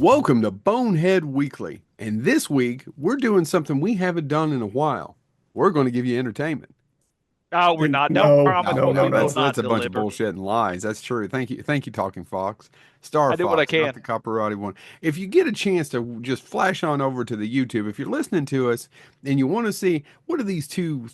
Welcome to Bonehead Weekly. And this week, we're doing something we haven't done in a while. We're going to give you entertainment. Oh, we're not. Don't No, promise No, no, what no, we no, will no. not that's a bunch of deliver. bullshit and lies. That's true. Thank you, Talking Fox. Star I do what I Fox, not can. the copyrighted one. If you get a chance to just flash on over to the YouTube, if you're listening to us and you want to see what are these there's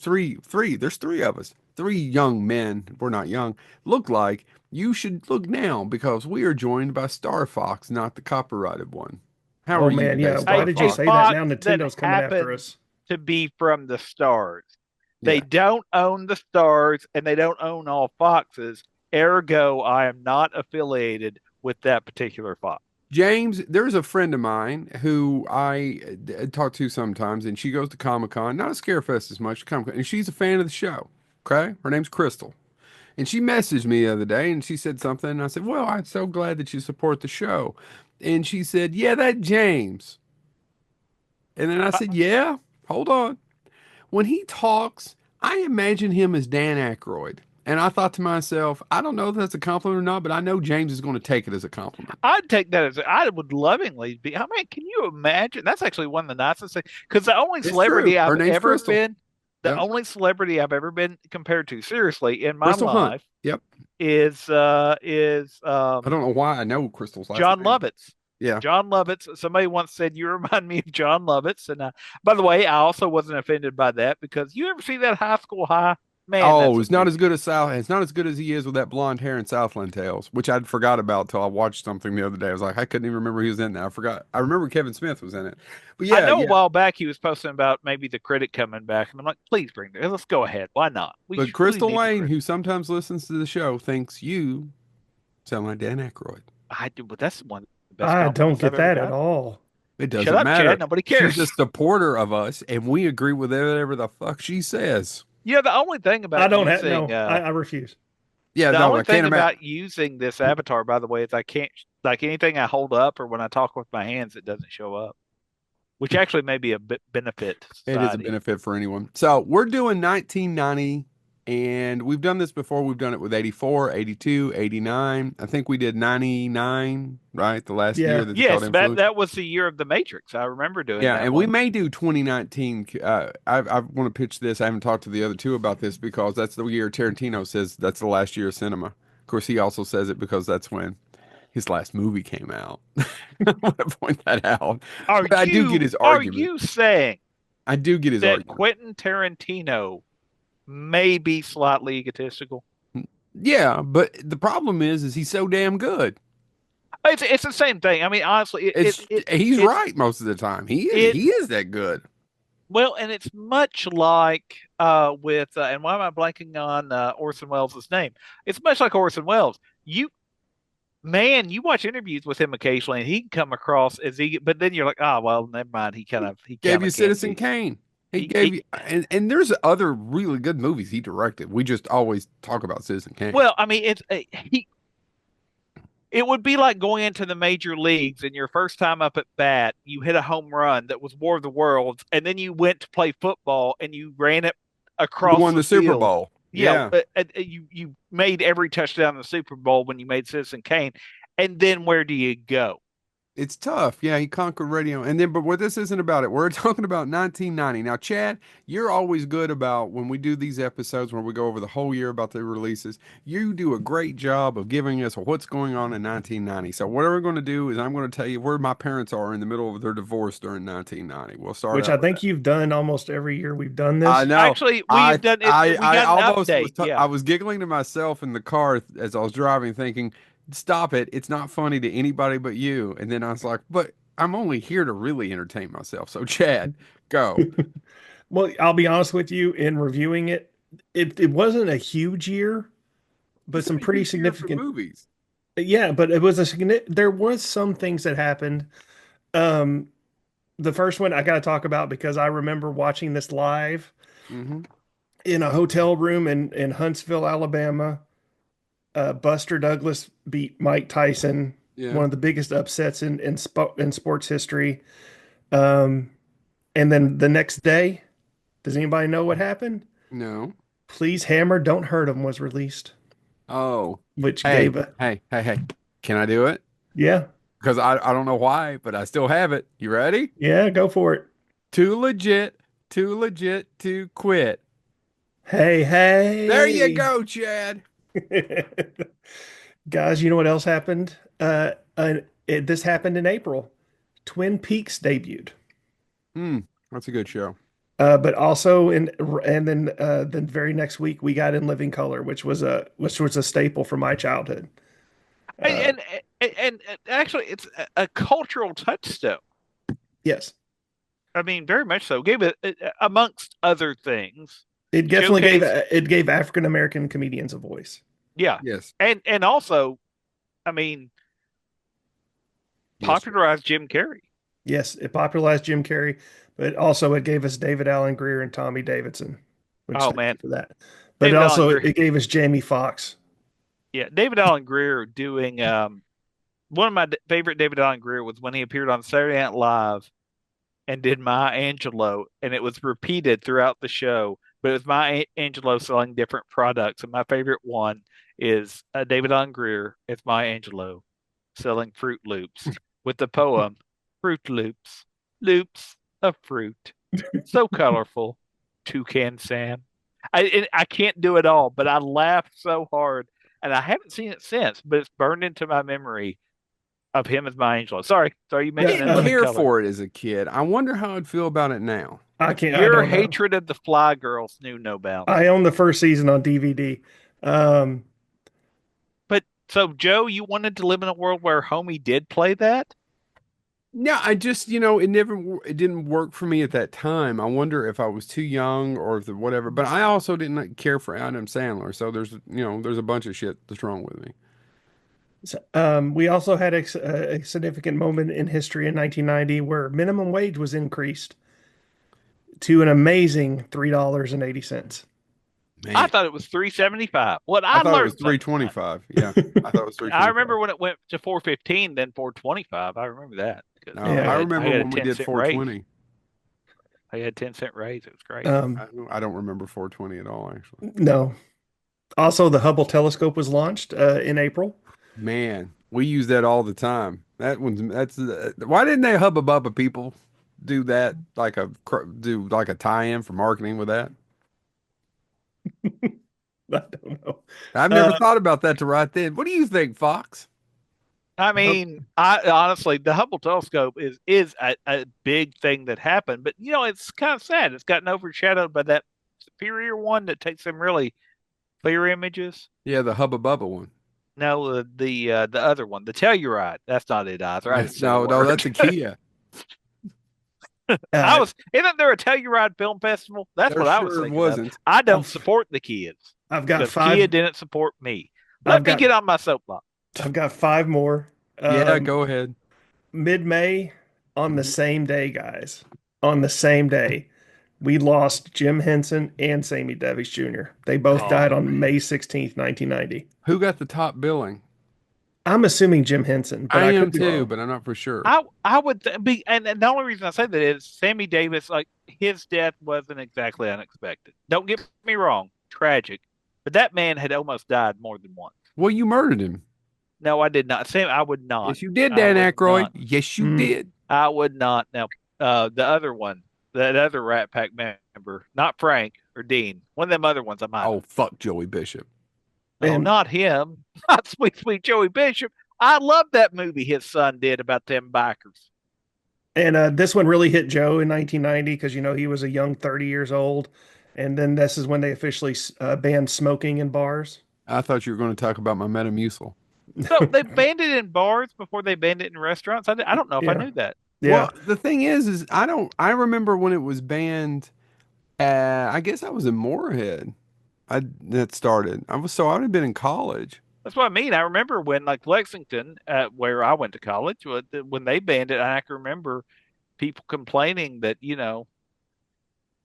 three of us, three young men, we're not young, look like, you should look now because we are joined by Star Fox, not the copyrighted one. How are Oh you man, today, yeah. Star Why A, did you a say that? Fox? Fox Now that Nintendo's coming after happens us. to be from the stars. They Yeah. don't own the stars and they don't own all foxes. Ergo, I am not affiliated with that particular fox. James, there's a friend of mine who I talk to sometimes, and she goes to Comic Con, not a Scarefest as much, Comic Con, and she's a fan of the show. Okay, her name's Crystal, and she messaged me the other day, and she said something, and I said, "Well, I'm so glad that you support the show," and she said, "Yeah, that James," and then I Uh, said, "Yeah, hold on." When he talks, I imagine him as Dan Aykroyd, and I thought to myself, I don't know if that's a compliment or not, but I know James is going to take it as a compliment. I'd take that as I would lovingly be. I mean, can you imagine? That's actually one of the nicest things because It's true. Her name's Crystal. the Yep. only celebrity I've ever been compared to, seriously, in my Crystal Hunt. life Yep. is I don't know why I know Crystal's last John name. Lovitz. Yeah. John Lovitz. Somebody once said you remind me of John Lovitz, and by the way, I also wasn't offended by that because you ever see that High School High? Man, that's Oh, a it's not as movie. good as South. It's not as good as he is with that blonde hair in Southland Tales, which I'd forgot about till I watched something the other day. I was like, I couldn't even remember he was in that. I forgot. I remember Kevin Smith was in it. But I yeah, know a yeah. while back he was posting about maybe the critic coming back, and I'm like, please bring this. Let's go ahead. Why not? But We Crystal need the Lane, critic. who sometimes listens to the show, thinks you sound like Dan Aykroyd. I do, but that's one of the best I don't compliments I've get ever that at gotten. all. It Shut doesn't up, Chad. matter. Nobody She's a cares. supporter of us, and we agree with whatever the fuck she says. The only thing I about don't have using no. I refuse. Yeah, the no, only I can't thing imagine. about using this avatar, by the way, is I can't like anything I hold up or when I talk with my hands, it doesn't show up, which actually may be a bit benefit to It is a society. benefit for anyone. So we're doing 1990, and we've done this before. We've done it with 84, 82, 89. I think we did 99, right? The last year Yeah. that they called Yes, that influence. that was the year of the Matrix. I remember doing Yeah, that and we one. may do 2019. I want to pitch this. I haven't talked to the other two about this because that's the year Tarantino says that's the last year of cinema. Of course, he also says it because that's when his last movie came out. I want to point that out. Are But I do get you his are argument. you saying I do get his that argument. Quentin Tarantino may be slightly egotistical? Yeah, but the problem is he's so damn good. It's the same thing. I mean, honestly, He's it's right most of the time. it He is that good. well, and it's much like with and why am I blanking on Orson Welles' name? It's much like Orson Welles. You man, you watch interviews with him occasionally, and he can come across as but then you're like, oh well, never mind. He Gave kind you of can Citizen be. Kane. He gave He you and there's other really good movies he directed. We just always talk about Citizen Kane. well, I mean, he. It would be like going into the major leagues and your first time up at bat, you hit a home run that was War of the Worlds, and then you went to play football and you ran it You across won the the Super field. Bowl. Yeah, Yeah. you made every touchdown in the Super Bowl when you made Citizen Kane, and then where do you go? It's tough. Yeah, he conquered radio. And then, but what this isn't about it. We're talking about 1990. Now, Chad, you're always good about when we do these episodes where we go over the whole year about the releases. You do a great job of giving us what's going on in 1990. So, what we're going to do is I'm going to tell you where my parents are in the middle of their divorce during 1990. We'll start Which out I with think that. you've done almost every year we've done I this. know. Actually, we've done it. We I got an almost update. I Yeah. was giggling to myself in the car as I was driving, thinking, "Stop it! It's not funny to anybody but you." And then I was like, "But I'm only here to really entertain myself." So, Chad, go. Well, I'll be honest with you. In reviewing it, it wasn't a huge year, but It's not some a pretty huge year for significant. movies. Yeah, but it was there was some things that happened. Um, the first one I got to talk about because I remember watching this live Hmm. in a hotel room in Huntsville, Alabama. Buster Douglas beat Mike Tyson, Yeah. one of the biggest upsets in sports history. Um, and then the next day, does anybody know what happened? No. Please Hammer, Don't Hurt Him was released, Oh. which Hey. gave a Hey. Hey. Hey. Can I do it? yeah. because I don't know why, but I still have it. You ready? Yeah, go for it. Too legit to quit. Hey, There you hey. go, Chad. Guys, you know what else happened? This happened in April. Twin Peaks debuted. Hmm, that's a good show. But also and then the very next week we got In Living Color, which was a staple from my childhood. Uh, And actually, it's a cultural touchstone. yes, I mean, very much so. Gave it, amongst other things, it definitely showcase. gave African American comedians a voice. Yeah, Yes. and also, I mean, Yes, sir. popularized Jim Carrey. Yes, it popularized Jim Carrey, but also it gave us David Allen Greer and Tommy Davidson, which Oh thank you man, for that. But it David Allen also Greer. it gave us Jamie Foxx. Yeah, David Allen Greer doing one of my favorite David Allen Greer was when he appeared on Saturday Night Live and did Maya Angelou, and it was repeated throughout the show. But it was Maya Angelou selling different products, and my favorite one is David Allen Greer. It's Maya Angelou selling Fruit Loops with the poem "Fruit Loops, Loops of Fruit, so colorful." Toucan Sam. I can't do it all, but I laughed so hard, and I haven't seen it since. But it's burned into my memory of him as my angel. Sorry, you I Yeah, mentioned In didn't Living care Color. for it as a kid. I wonder how I'd feel about it now. I Your don't know. hatred of the Fly Girls knew no bounds. I own the first season on DVD. Um, But so, Joe, you wanted to live in a world where Homie did play that? Yeah, I just, it didn't work for me at that time. I wonder if I was too young or if the whatever, but I also didn't care for Adam Sandler. So there's a bunch of shit that's wrong with me. we also had a significant moment in history in 1990 where minimum wage was increased to an amazing $3.80. I Man, thought it was 375. What I I thought it was learned something tonight. 325. Yeah, I thought it was I remember 325. when it went to 415, then 425. I remember that because No, I Yeah. I remember had a when we 10 did cent raise. 420. I had a 10-cent raise. It was great. Um, I don't remember 420 at all, actually. no. Also, the Hubble telescope was launched in April. Man, we use that all the time. Why didn't they Hubba Bubba people do that do like a tie-in for marketing with that? I don't know. I've Uh, never thought about that to right then. What do you think, Fox? I mean, I honestly, the Hubble telescope is a big thing that happened, but it's kind of sad. It's gotten overshadowed by that superior one that takes some really clear images. Yeah, the Hubba Bubba one. No, the other one, the Telluride. That's not it either. I didn't say the No, word. that's a Kia. uh, Isn't there a Telluride film festival? That's There what I was sure thinking of. wasn't. I don't I've support the kids I've got because Kia five. didn't support me. I've Let me got get on my soapbox. I've got five more. Yeah, go ahead. Mid-May on the Mhm. same day, guys. On the same day, we lost Jim Henson and Sammy Davis Jr. They both died Oh on man. May 16th, 1990. Who got the top billing? I'm assuming Jim Henson, but I I am could be too, wrong. but I'm not for sure. I would be, and the only reason I say that is Sammy Davis, like his death wasn't exactly unexpected. Don't get me wrong, tragic, but that man had almost died more than once. Well, you murdered him. No, I did not. Sam, I would not. Yes, you did, I Dan would Aykroyd. not. Yes, you Mm, did. I would not. Now, the other one, that other Rat Pack member, not Frank or Dean, one of them other ones, I might Oh, have. fuck Joey Bishop. Oh, and not him. Not sweet, sweet Joey Bishop. I love that movie his son did about them bikers. and this one really hit Joe in 1990 because he was a young 30 years old, and then this is when they officially banned smoking in bars. I thought you were going to talk about my Metamucil. So they banned it in bars before they banned it in restaurants. I don't know if I Yeah, knew that. yeah. Well, the thing is I remember when it was banned. I guess I was in Moorhead. That started. I would have been in college. That's what I mean. I remember when, like Lexington, where I went to college, when they banned it, I can remember people complaining that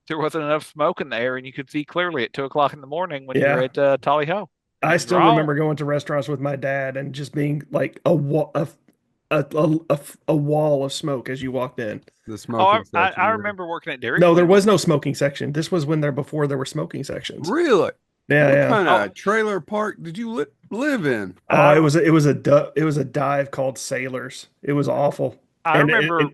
there wasn't enough smoke in the air, and you could see clearly at 2 o'clock in the morning when you're Yeah. at Tally Ho. I It was still wrong. remember going to restaurants with my dad and just being like a wall of smoke as you walked in. The Oh, smoking I section. Yeah. remember working at Dairy No, there Queen was one. no smoking section. This was before there were smoking sections. Really? Yeah, What yeah. kind Oh, of trailer park did you live in? Oh, I it was a dive called Sailors. It was awful. I And remember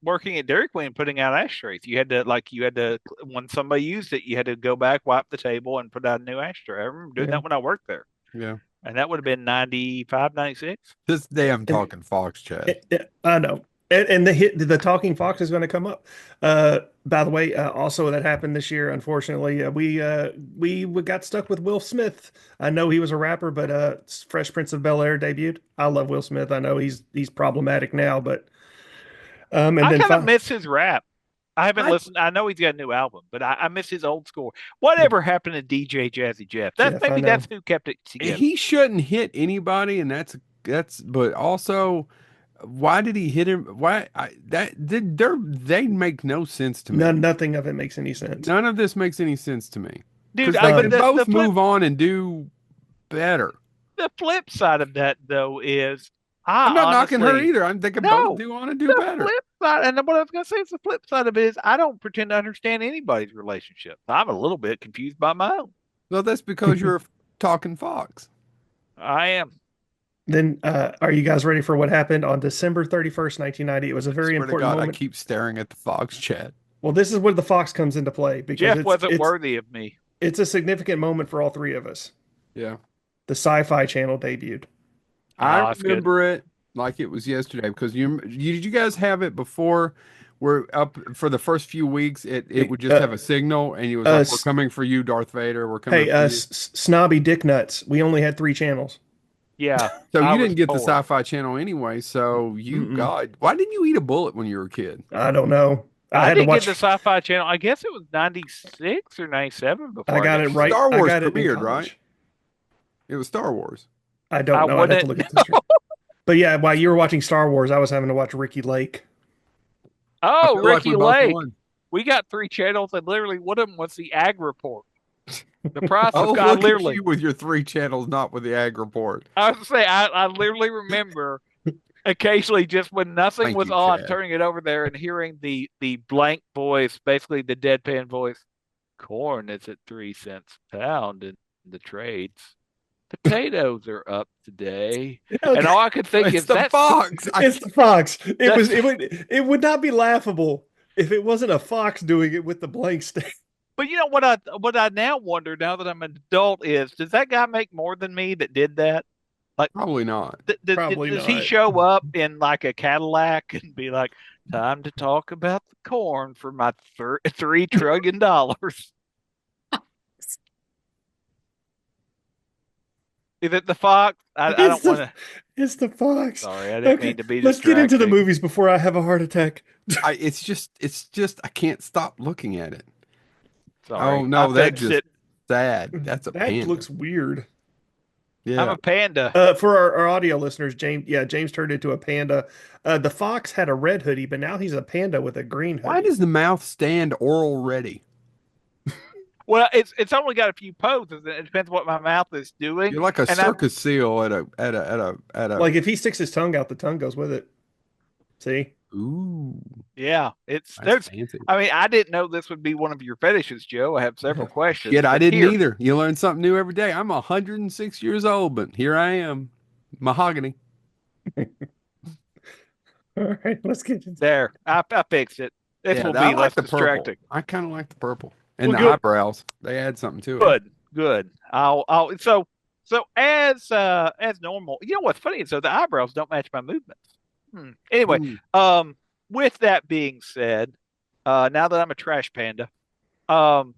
working at Dairy Queen putting out ashtrays. You had to when somebody used it, you had to go back, wipe the table, and put out a new ashtray. I remember doing yeah, that when I worked there, Yeah. and that would have been 95, 96. This damn and talking fox, Chad. I know. And the talking fox is going to come up. By the way, also that happened this year. Unfortunately, we got stuck with Will Smith. I know he was a rapper, but Fresh Prince of Bel-Air debuted. I love Will Smith. I know he's problematic now, but and I then kind of miss his rap. I haven't I listened. I know he's got a new album, but I miss his old score. Whatever happened to DJ Jazzy Jeff? That Jeff, I maybe know. that's who kept it together. he shouldn't hit anybody, and that's. But also, why did he hit him? Why that did they make no sense to me. Nothing of it makes any sense. None of this makes any sense to me Dude, because they but can both the flip move on and do better. the flip side of that though is I'm I not knocking her honestly either. They can both no. do on and do The better. flip side, and what I was gonna say is the flip side of it is I don't pretend to understand anybody's relationship. I'm a little bit confused by my own. Well, that's because you're a talking fox. I am. Then, are you guys ready for what happened on December 31st, 1990? It was a I very swear to important God, I moment. keep staring at the fox, Chad. Well, this is where the fox comes into play because Jeff wasn't worthy of me. it's a significant moment for all three of us. Yeah. The Sci-Fi Channel debuted. I Oh, that's good. remember it like it was yesterday because did you guys have it before? We're up for the first few weeks. It would just have a signal, and it was like, "We're s- coming for you, Darth Vader. We're coming Hey, for you." snobby dick nuts. We only had three channels. Yeah, So I you was didn't get the poor. Sci-Fi Channel anyway. So Mm-mm. God, why didn't you eat a bullet when you were a kid? I don't know. I I had to did get the watch. Sci-Fi Channel. I guess it was 96 or 97 I before I got got it the right. Star I Wars got it in premiered, right? college. It was Star Wars. I I don't know. I'd have to wouldn't. look at this. But yeah, while you were watching Star Wars, I was having to watch Ricky Lake. I Oh, feel like we Ricky both Lake. won. We got three channels, and literally one of them was the Ag Report. The price Oh, of God, look at literally. you with your three channels, not with the Ag Report. I was say I literally remember occasionally just when nothing Thank was you, on, Chad. turning it over there and hearing the blank voice, basically the deadpan voice. Corn is at 3 cents a pound in the trades. Potatoes are up today, and all I could think It's is the fox. It's the fox. That's It would not be laughable if it wasn't a fox doing it with the blank stick. But you know what I now wonder now that I'm an adult is does that guy make more than me that did that? Like Probably not. Probably does he not. show up in like a Cadillac and be like, "Time to talk about the corn for my $3 trillion"? Is it the fox? I It's don't want the to. it's the fox. Sorry, I didn't Okay, mean to be let's get into the distracting. movies before I have a heart attack. It's just I can't stop looking at it. Sorry, Oh no, I that fixed just it. sad. That's a That panda. looks weird. I'm Yeah. a panda. For our audio listeners, James turned into a panda. The fox had a red hoodie, but now he's a panda with a green Why hoodie. does the mouth stand oral ready? Well, it's only got a few poses. And it depends what my mouth is doing. You're like a And I circus seal at a Like if he sticks his tongue out, the tongue goes with it. See? ooh, yeah, it's that's there's. fancy. I mean, I didn't know this would be one of your fetishes, Joe. I have several questions. Yet I but didn't here, either. You learn something new every day. I'm 106 years old, but here I am. Mahogany. All right, let's get into there, I fixed it. This will I be like less the purple. distracting. I kind of like the purple. And Well, the good. eyebrows. They add something to it. Good. So as normal. You know what's funny is so the eyebrows don't match my movements. Anyway, Ooh. with that being said, now that I'm a trash panda, um,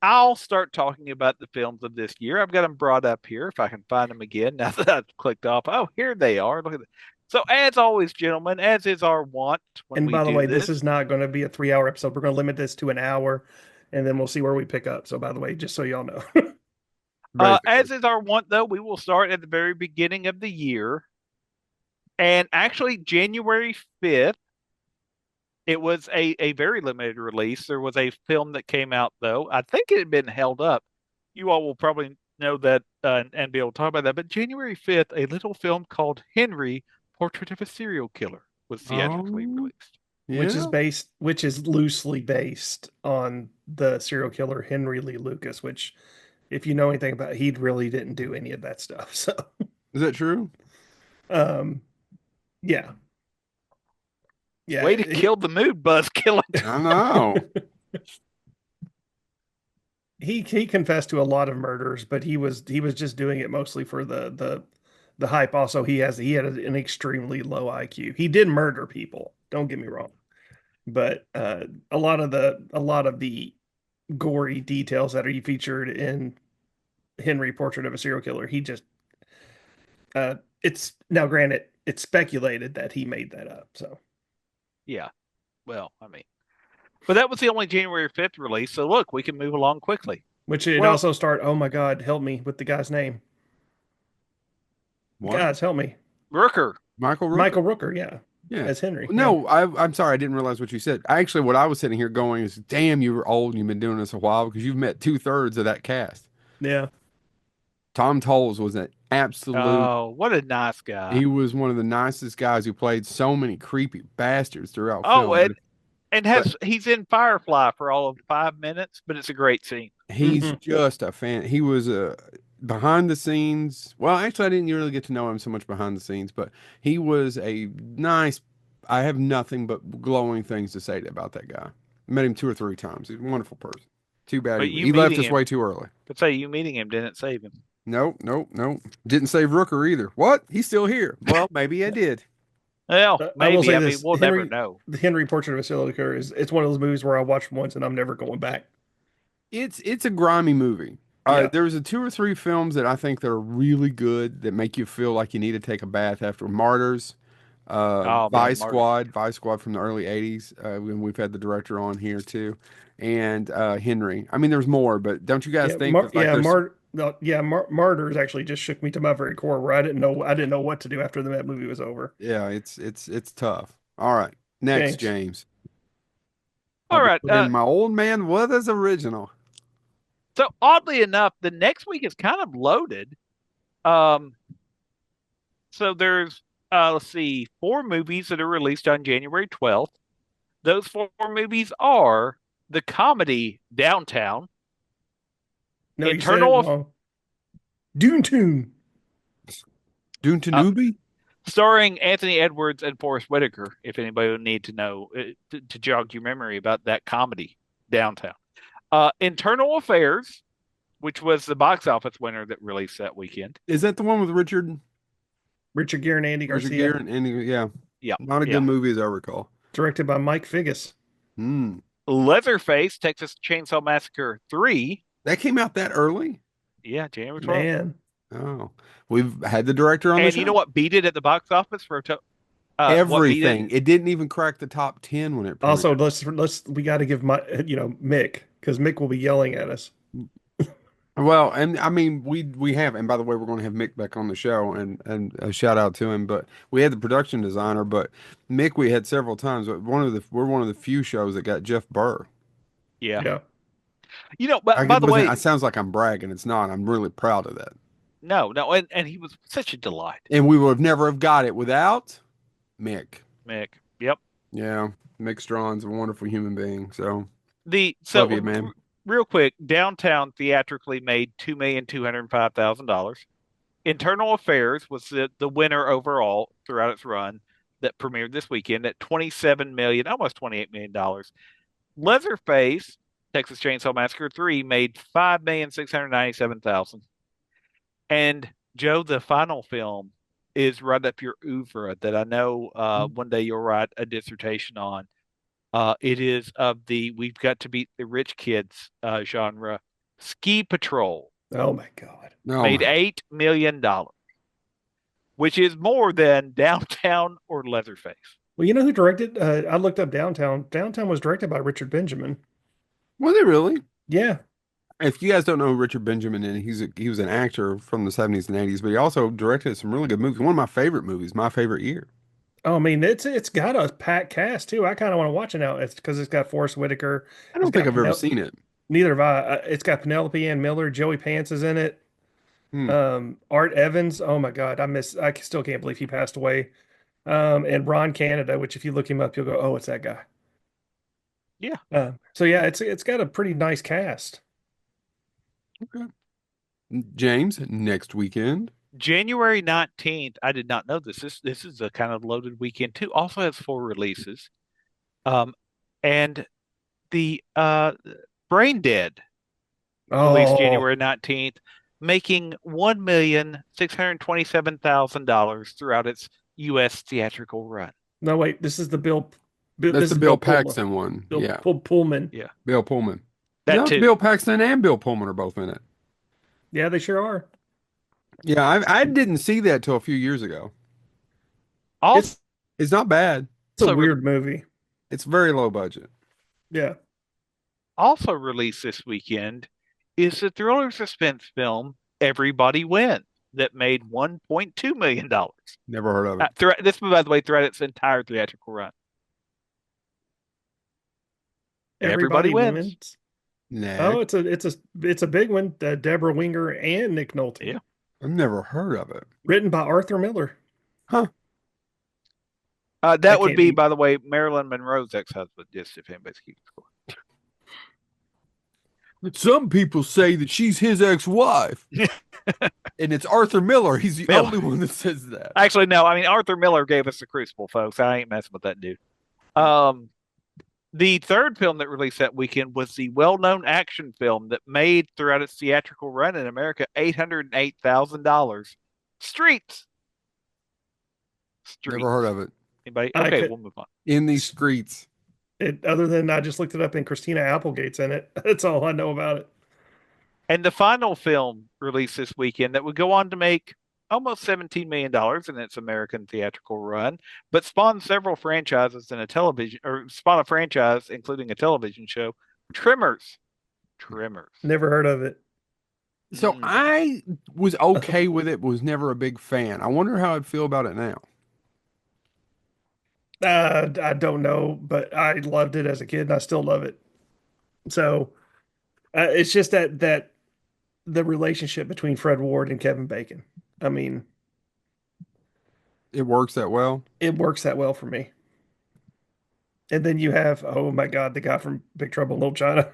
I'll start talking about the films of this year. I've got them brought up here if I can find them again. Now that I've clicked off, oh, here they are. Look at that. So, as always, gentlemen, as is our want when And we by the do way, this, this is not going to be a 3 hour episode. We're going to limit this to an hour, and then we'll see where we pick up. So, by the way, just so y'all know. Basically. as is our want, though, we will start at the very beginning of the year. And actually, January 5th, it was a very limited release. There was a film that came out, though. I think it had been held up. You all will probably know that and be able to talk about that. But January 5th, a little film called Henry, Portrait of a Serial Killer was theatrically Oh, released. yeah. which is loosely based on the serial killer Henry Lee Lucas, which If you know anything about, he really didn't do any of that stuff. So, Is that true? um, yeah, yeah. Way to kill the mood, Buzz Killing. I know. He confessed to a lot of murders, but he was just doing it mostly for the hype. Also, he had an extremely low IQ. He did murder people. Don't get me wrong, but a lot of the gory details that are featured in Henry Portrait of a Serial Killer, he just it's now granted it's speculated that he made that up. So Yeah. Well, I mean, but that was the only January 5th release. So look, we can move along quickly. which it Well, also start. Oh my God, help me with the guy's name. what? Guys, help me. Rooker. Michael Rooker? Michael Rooker, yeah, Yeah. as Henry. Yeah. No, I'm sorry, I didn't realize what you said. Actually, what I was sitting here going is, damn, you were old and you've been doing this a while because you've met 2/3 of that cast. Yeah. Tom Tolles was an absolute. Oh, what a nice guy. He was one of the nicest guys who played so many creepy bastards throughout Oh, film. and he's in Firefly for all of 5 minutes, but it's a great scene. He's Mhm. just a fan. He was a behind the scenes. Well, actually, I didn't really get to know him so much behind the scenes, but he was a nice. I have nothing but glowing things to say about that guy. Met him 2 or 3 times. He's a wonderful person. Too bad But he, you he left meeting us him, way too early. but say you meeting him didn't save him. Nope, nope, nope. Didn't save Rooker either. What? He's still here. Well, maybe I did. Well, I will maybe. say I mean, this: we'll never know. The Henry Portrait of a Serial Killer it's one of those movies where I watched once and I'm never going back. It's a grimy movie. Yeah. There's a 2 or 3 films that I think that are really good that make you feel like you need to take a bath after. Martyrs, Oh, man, Vice Marty. Squad, Vice Squad from the early '80s. When we've had the director on here too, and Henry. I mean, there's more, but don't you guys Yeah, think that like yeah, there's Martyrs actually just shook me to my very core, where I didn't know what to do after that movie was over. yeah, it's tough. All right, next, James. James. All I'll be right. putting in my old man Weathers original. So oddly enough, the next week is kind of loaded. Um, so there's let's see, 4 movies that are released on January 12th. Those 4 movies are the comedy Downtown, No, you said it Internal wrong. Dune Tune. Dune Tanubi? starring Anthony Edwards and Forrest Whitaker, if anybody would need to know to jog your memory about that comedy Downtown. Internal Affairs, which was the box office winner that released that weekend. Is that the one with Richard Richard Gere and Andy Richard Garcia. Gere and yeah, Yeah, not a yeah. good movie as I recall. Directed by Mike Figgis. Hmm. Leatherface, Texas Chainsaw Massacre 3. That came out that early? Yeah, January 12th. Man. Oh, we've had the director on the And show. you know what beat it at the box office for what beat Everything. it? It didn't even crack the top 10 when it premiered. Also, we got to give Mick, because Mick will be yelling at us. Well, and I mean we have, and by the way, we're going to have Mick back on the show, and a shout out to him. But we had the production designer, but Mick we had several times. We're one of the few shows that got Jeff Burr. Yeah. Yeah. You know, but I by the way, it sounds like I'm bragging. It's not. I'm really proud of that. no, and he was such a delight, And we would never have got it without Mick. Mick. Yep. Yeah, Mick Strawn's a wonderful human being. So So love you, man. real quick, Downtown theatrically made $2,205,000. Internal Affairs was the winner overall throughout its run that premiered this weekend at 27 million, almost $28 million. Leatherface, Texas Chainsaw Massacre 3 made 5,697,000. And Joe, the final film is right up your oeuvre that I know one day you'll write a dissertation on. It is of the We've Got to Beat the Rich Kids genre. Ski Patrol Oh my God. No, made $8 million, which is more than Downtown or Leatherface. Well, you know who directed? I looked up Downtown. Downtown was directed by Richard Benjamin. was it really? Yeah. If you guys don't know who Richard Benjamin is, he was an actor from the 70s and 80s, but he also directed some really good movies. One of my favorite movies, My Favorite Year. Oh, I mean, it's got a packed cast too. I kind of want to watch it now. It's because it's got Forrest Whitaker. I don't It's think got I've ever Penel- seen it. Neither have I. It's got Penelope Ann Miller, Joey Pants is in it. Hmm. Art Evans. Oh my God, I still can't believe he passed away. And Ron Canada, which if you look him up, you'll go, oh, it's that guy. Yeah. So yeah, it's got a pretty nice cast. Okay. James, next weekend. January 19th, I did not know this. This is a kind of loaded weekend too. Also has four releases. Um, and the Brain Dead released Oh, January 19th, making $1,627,000 throughout its US theatrical run. no, wait. This is the That's this the is Bill Bill Pullman. Paxton one. Yeah, Pullman. Yeah, Bill Pullman. that No, it's too. Bill Paxton and Bill Pullman are both in it. Yeah, they sure are. Yeah, I didn't see that till a few years ago. Also, It's It's not bad. it's a re- weird movie. It's very low budget. Yeah. also released this weekend is the thriller suspense film Everybody Wins that made $1.2 million. Never heard of it. This, by the way, throughout its entire theatrical run. Everybody Everybody Wins. wins. Nah, Oh, it's a big one. Deborah Winger and Nick Nolte. Yeah. I've never heard of it. Written by Arthur Miller. Huh. That That would can't be, be. by the way, Marilyn Monroe's ex-husband, just if anybody's keeping score. Some people say that she's his ex-wife. And it's Arthur Miller. He's the Miller. only one that says that. Actually, no. I mean, Arthur Miller gave us the Crucible, folks. I ain't messing with that dude. The third film that released that weekend was the well-known action film that made throughout its theatrical run in America $808,000. Streets. Never heard of it. Anybody? I Okay, could- we'll move on. In these streets. Other than I just looked it up and Christina Applegate's in it. That's all I know about it. And the final film released this weekend that would go on to make almost $17 million in its American theatrical run, but spawned several franchises and spawn a franchise, including a television show, Tremors. Tremors. Never heard of it. So I was okay with it, but was never a big fan. I wonder how I'd feel about it now. I don't know, but I loved it as a kid and I still love it. So it's just that the relationship between Fred Ward and Kevin Bacon. I mean, It works that well. it works that well for me. And then you have, oh my God, the guy from Big Trouble in Little China.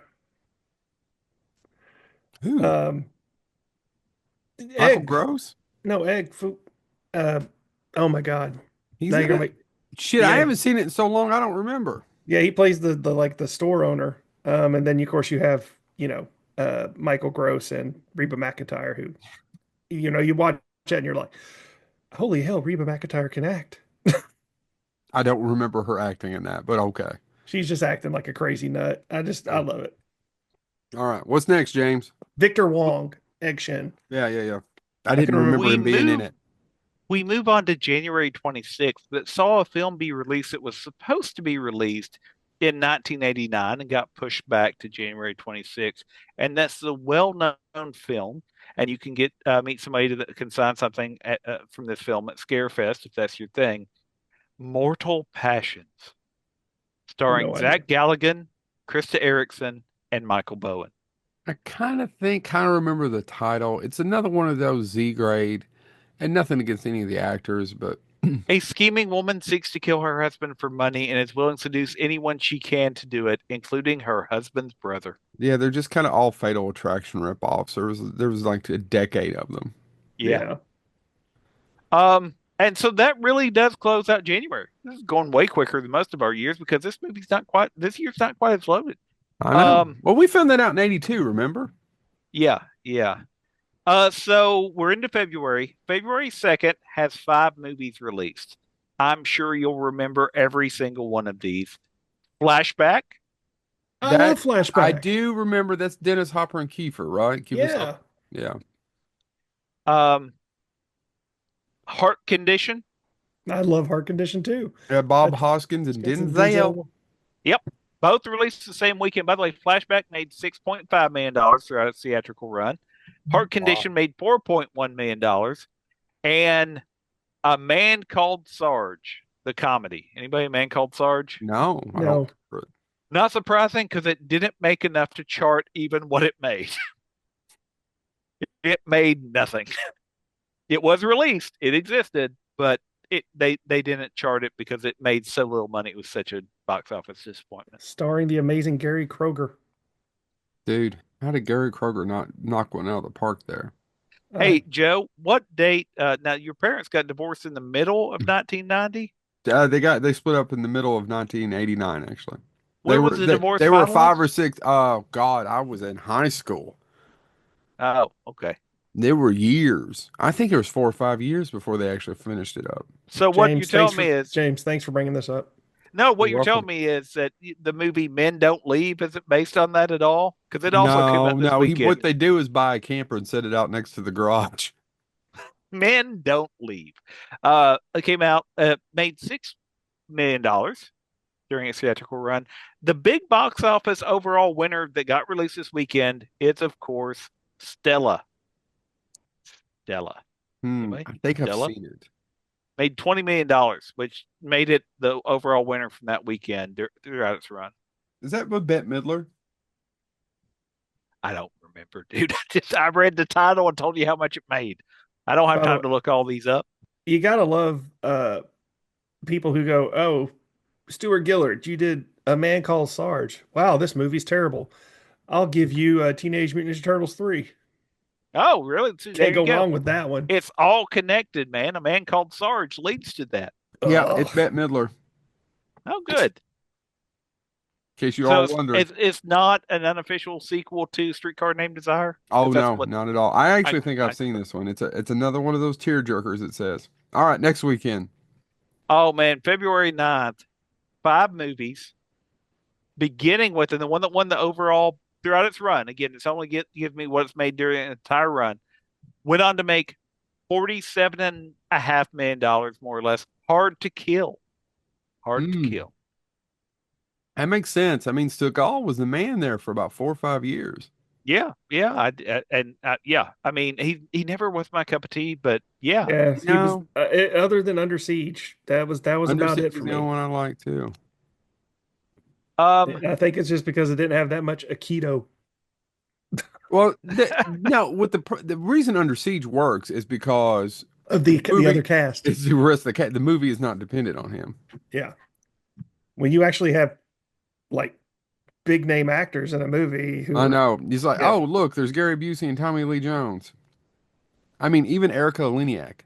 Who? Um, Michael Egg. Gross? No, Egg. Uh, oh my God. He's Now in you're gonna it? make, Shit, I yeah. haven't seen it in so long I don't remember. Yeah, he plays the like the store owner. And then of course you have, Michael Gross and Reba McEntire who, you watch it and you're like, holy hell, Reba McEntire can act. I don't remember her acting in that, but okay. She's just acting like a crazy nut. I love it. All right. What's next, James? Victor Wong, Egg Shen. Yeah. I can didn't remember- remember him being in it. We move on to January 26th that saw a film be released that was supposed to be released in 1989 and got pushed back to January 26th. And that's the well-known film. And you can meet somebody that can sign something from this film at Scarefest if that's your thing. Mortal Passions, starring No idea. Zach Galligan, Krista Erickson, and Michael Bowen. I kind of remember the title. It's another one of those Z grade, and nothing against any of the actors, but A scheming woman seeks to kill her husband for money and is willing to seduce anyone she can to do it, including her husband's brother. yeah, they're just kind of all Fatal Attraction ripoffs. There was like a decade of them. Yeah. And so that really does close out January. This is going way quicker than most of our years because this year's not quite as loaded. I know. Well, we found that out in '82. Remember? Yeah. So we're into February. February 2nd has 5 movies released. I'm sure you'll remember every single one of these. Flashback, I love Flashback. I do remember that's Dennis Hopper and Kiefer, right? Yeah. Yeah. Heart Condition. I love Heart Condition too. Bob That's- Hoskins and It's Denzel. Both released the same weekend. By the way, Flashback made $6.5 million throughout its theatrical run. Heart Condition made $4.1 million. And A Man Called Sarge, the comedy. Anybody A Man Called Sarge? No, I No. don't remember it. Not surprising because it didn't make enough to chart even what it made. It made nothing. It was released. It existed, but they didn't chart it because it made so little money. It was such a box office disappointment. Starring the amazing Gary Kroger. Dude, how did Gary Kroger not knock one out of the park there? Hey, Joe, what date? Now, your parents got divorced in the middle of 1990. They split up in the middle of 1989, actually. They When was were the divorce they were five finalized? or six. Oh God, I was in high school. Oh, okay. There were years. I think it was 4 or 5 years before they actually finished it up. So what you're telling me is James, thanks for bringing this up. no. What You're you're telling welcome. me is that the movie Men Don't Leave isn't based on that at all because it also came No, out this no. What weekend. they do is buy a camper and set it out next to the garage. Men Don't Leave. It came out, made $6 million during its theatrical run. The big box office overall winner that got released this weekend is, of course, Stella. Stella. Anybody? I think I've Stella seen it. made $20 million, which made it the overall winner from that weekend throughout its run. Is that with Bette Midler? I don't remember, dude. I read the title and told you how much it made. I don't have By the time way, to look all these up. you gotta love people who go, "Oh, Stuart Gillard, you did A Man Called Sarge. Wow, this movie's terrible. I'll give you Teenage Mutant Ninja Turtles 3. Oh, really? See, there Can't you go go. wrong with that one." It's all connected, man. A Man Called Sarge leads to that. Yeah, it's Ugh. Bette Midler. Oh, good. In case you're So all it's, wondering. it's it's not an unofficial sequel to Streetcar Named Desire. Oh If that's no, what not at all. I I, actually think I've I seen this one. It's another one of those tear jerkers, it says. All right, next weekend. oh man, February 9th, 5 movies, beginning with, and the one that won the overall throughout its run. Again, it's only give me what it's made during an entire run. Went on to make $47.5 million, more or less. Hard to Kill. Hard to Hmm. Kill. That makes sense. I mean, Seagal was the man there for about 4 or 5 years. Yeah, yeah, yeah. I mean, he never was my cup of tea, but yeah. Yes, he was. No, Other than Under Siege, that was Under about Siege it is for the only me. one I like too. Um, And I think it's just because it didn't have that much Aikido Well, no, what the reason Under Siege works is because of the the movie other cast. is the rest of the cat. The movie is not dependent on him. Yeah, when you actually have like big name actors in a movie who I are, know. He's like, yeah, oh, look, there's Gary Busey and Tommy Lee Jones. I mean, even Erica Leniak,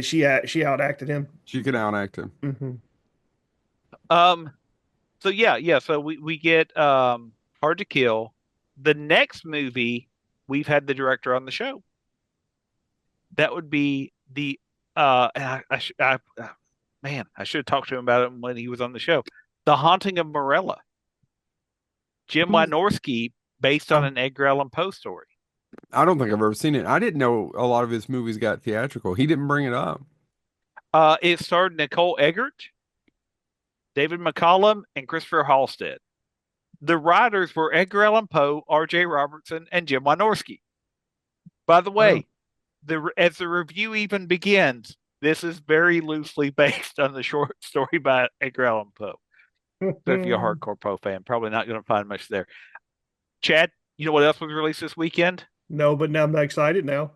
she outacted him. she could outact him. Hmm. um, so yeah, yeah. So we get Hard to Kill. The next movie, we've had the director on the show. That would be the and man, I should have talked to him about it when he was on the show. The Haunting of Morella. Jim Who's Wynorski, based on oh, an Edgar Allan Poe story. I don't think I've ever seen it. I didn't know a lot of his movies got theatrical. He didn't bring it up. It starred Nicole Eggert, David McCallum, and Christopher Halstead. The writers were Edgar Allan Poe, R.J. Robertson, and Jim Wynorski. By the Oh. way, as the review even begins, this is very loosely based on the short story by Edgar Allan Poe. So if you're a hardcore Poe fan, probably not going to find much there. Chad, you know what else was released this weekend? No, but now I'm excited now.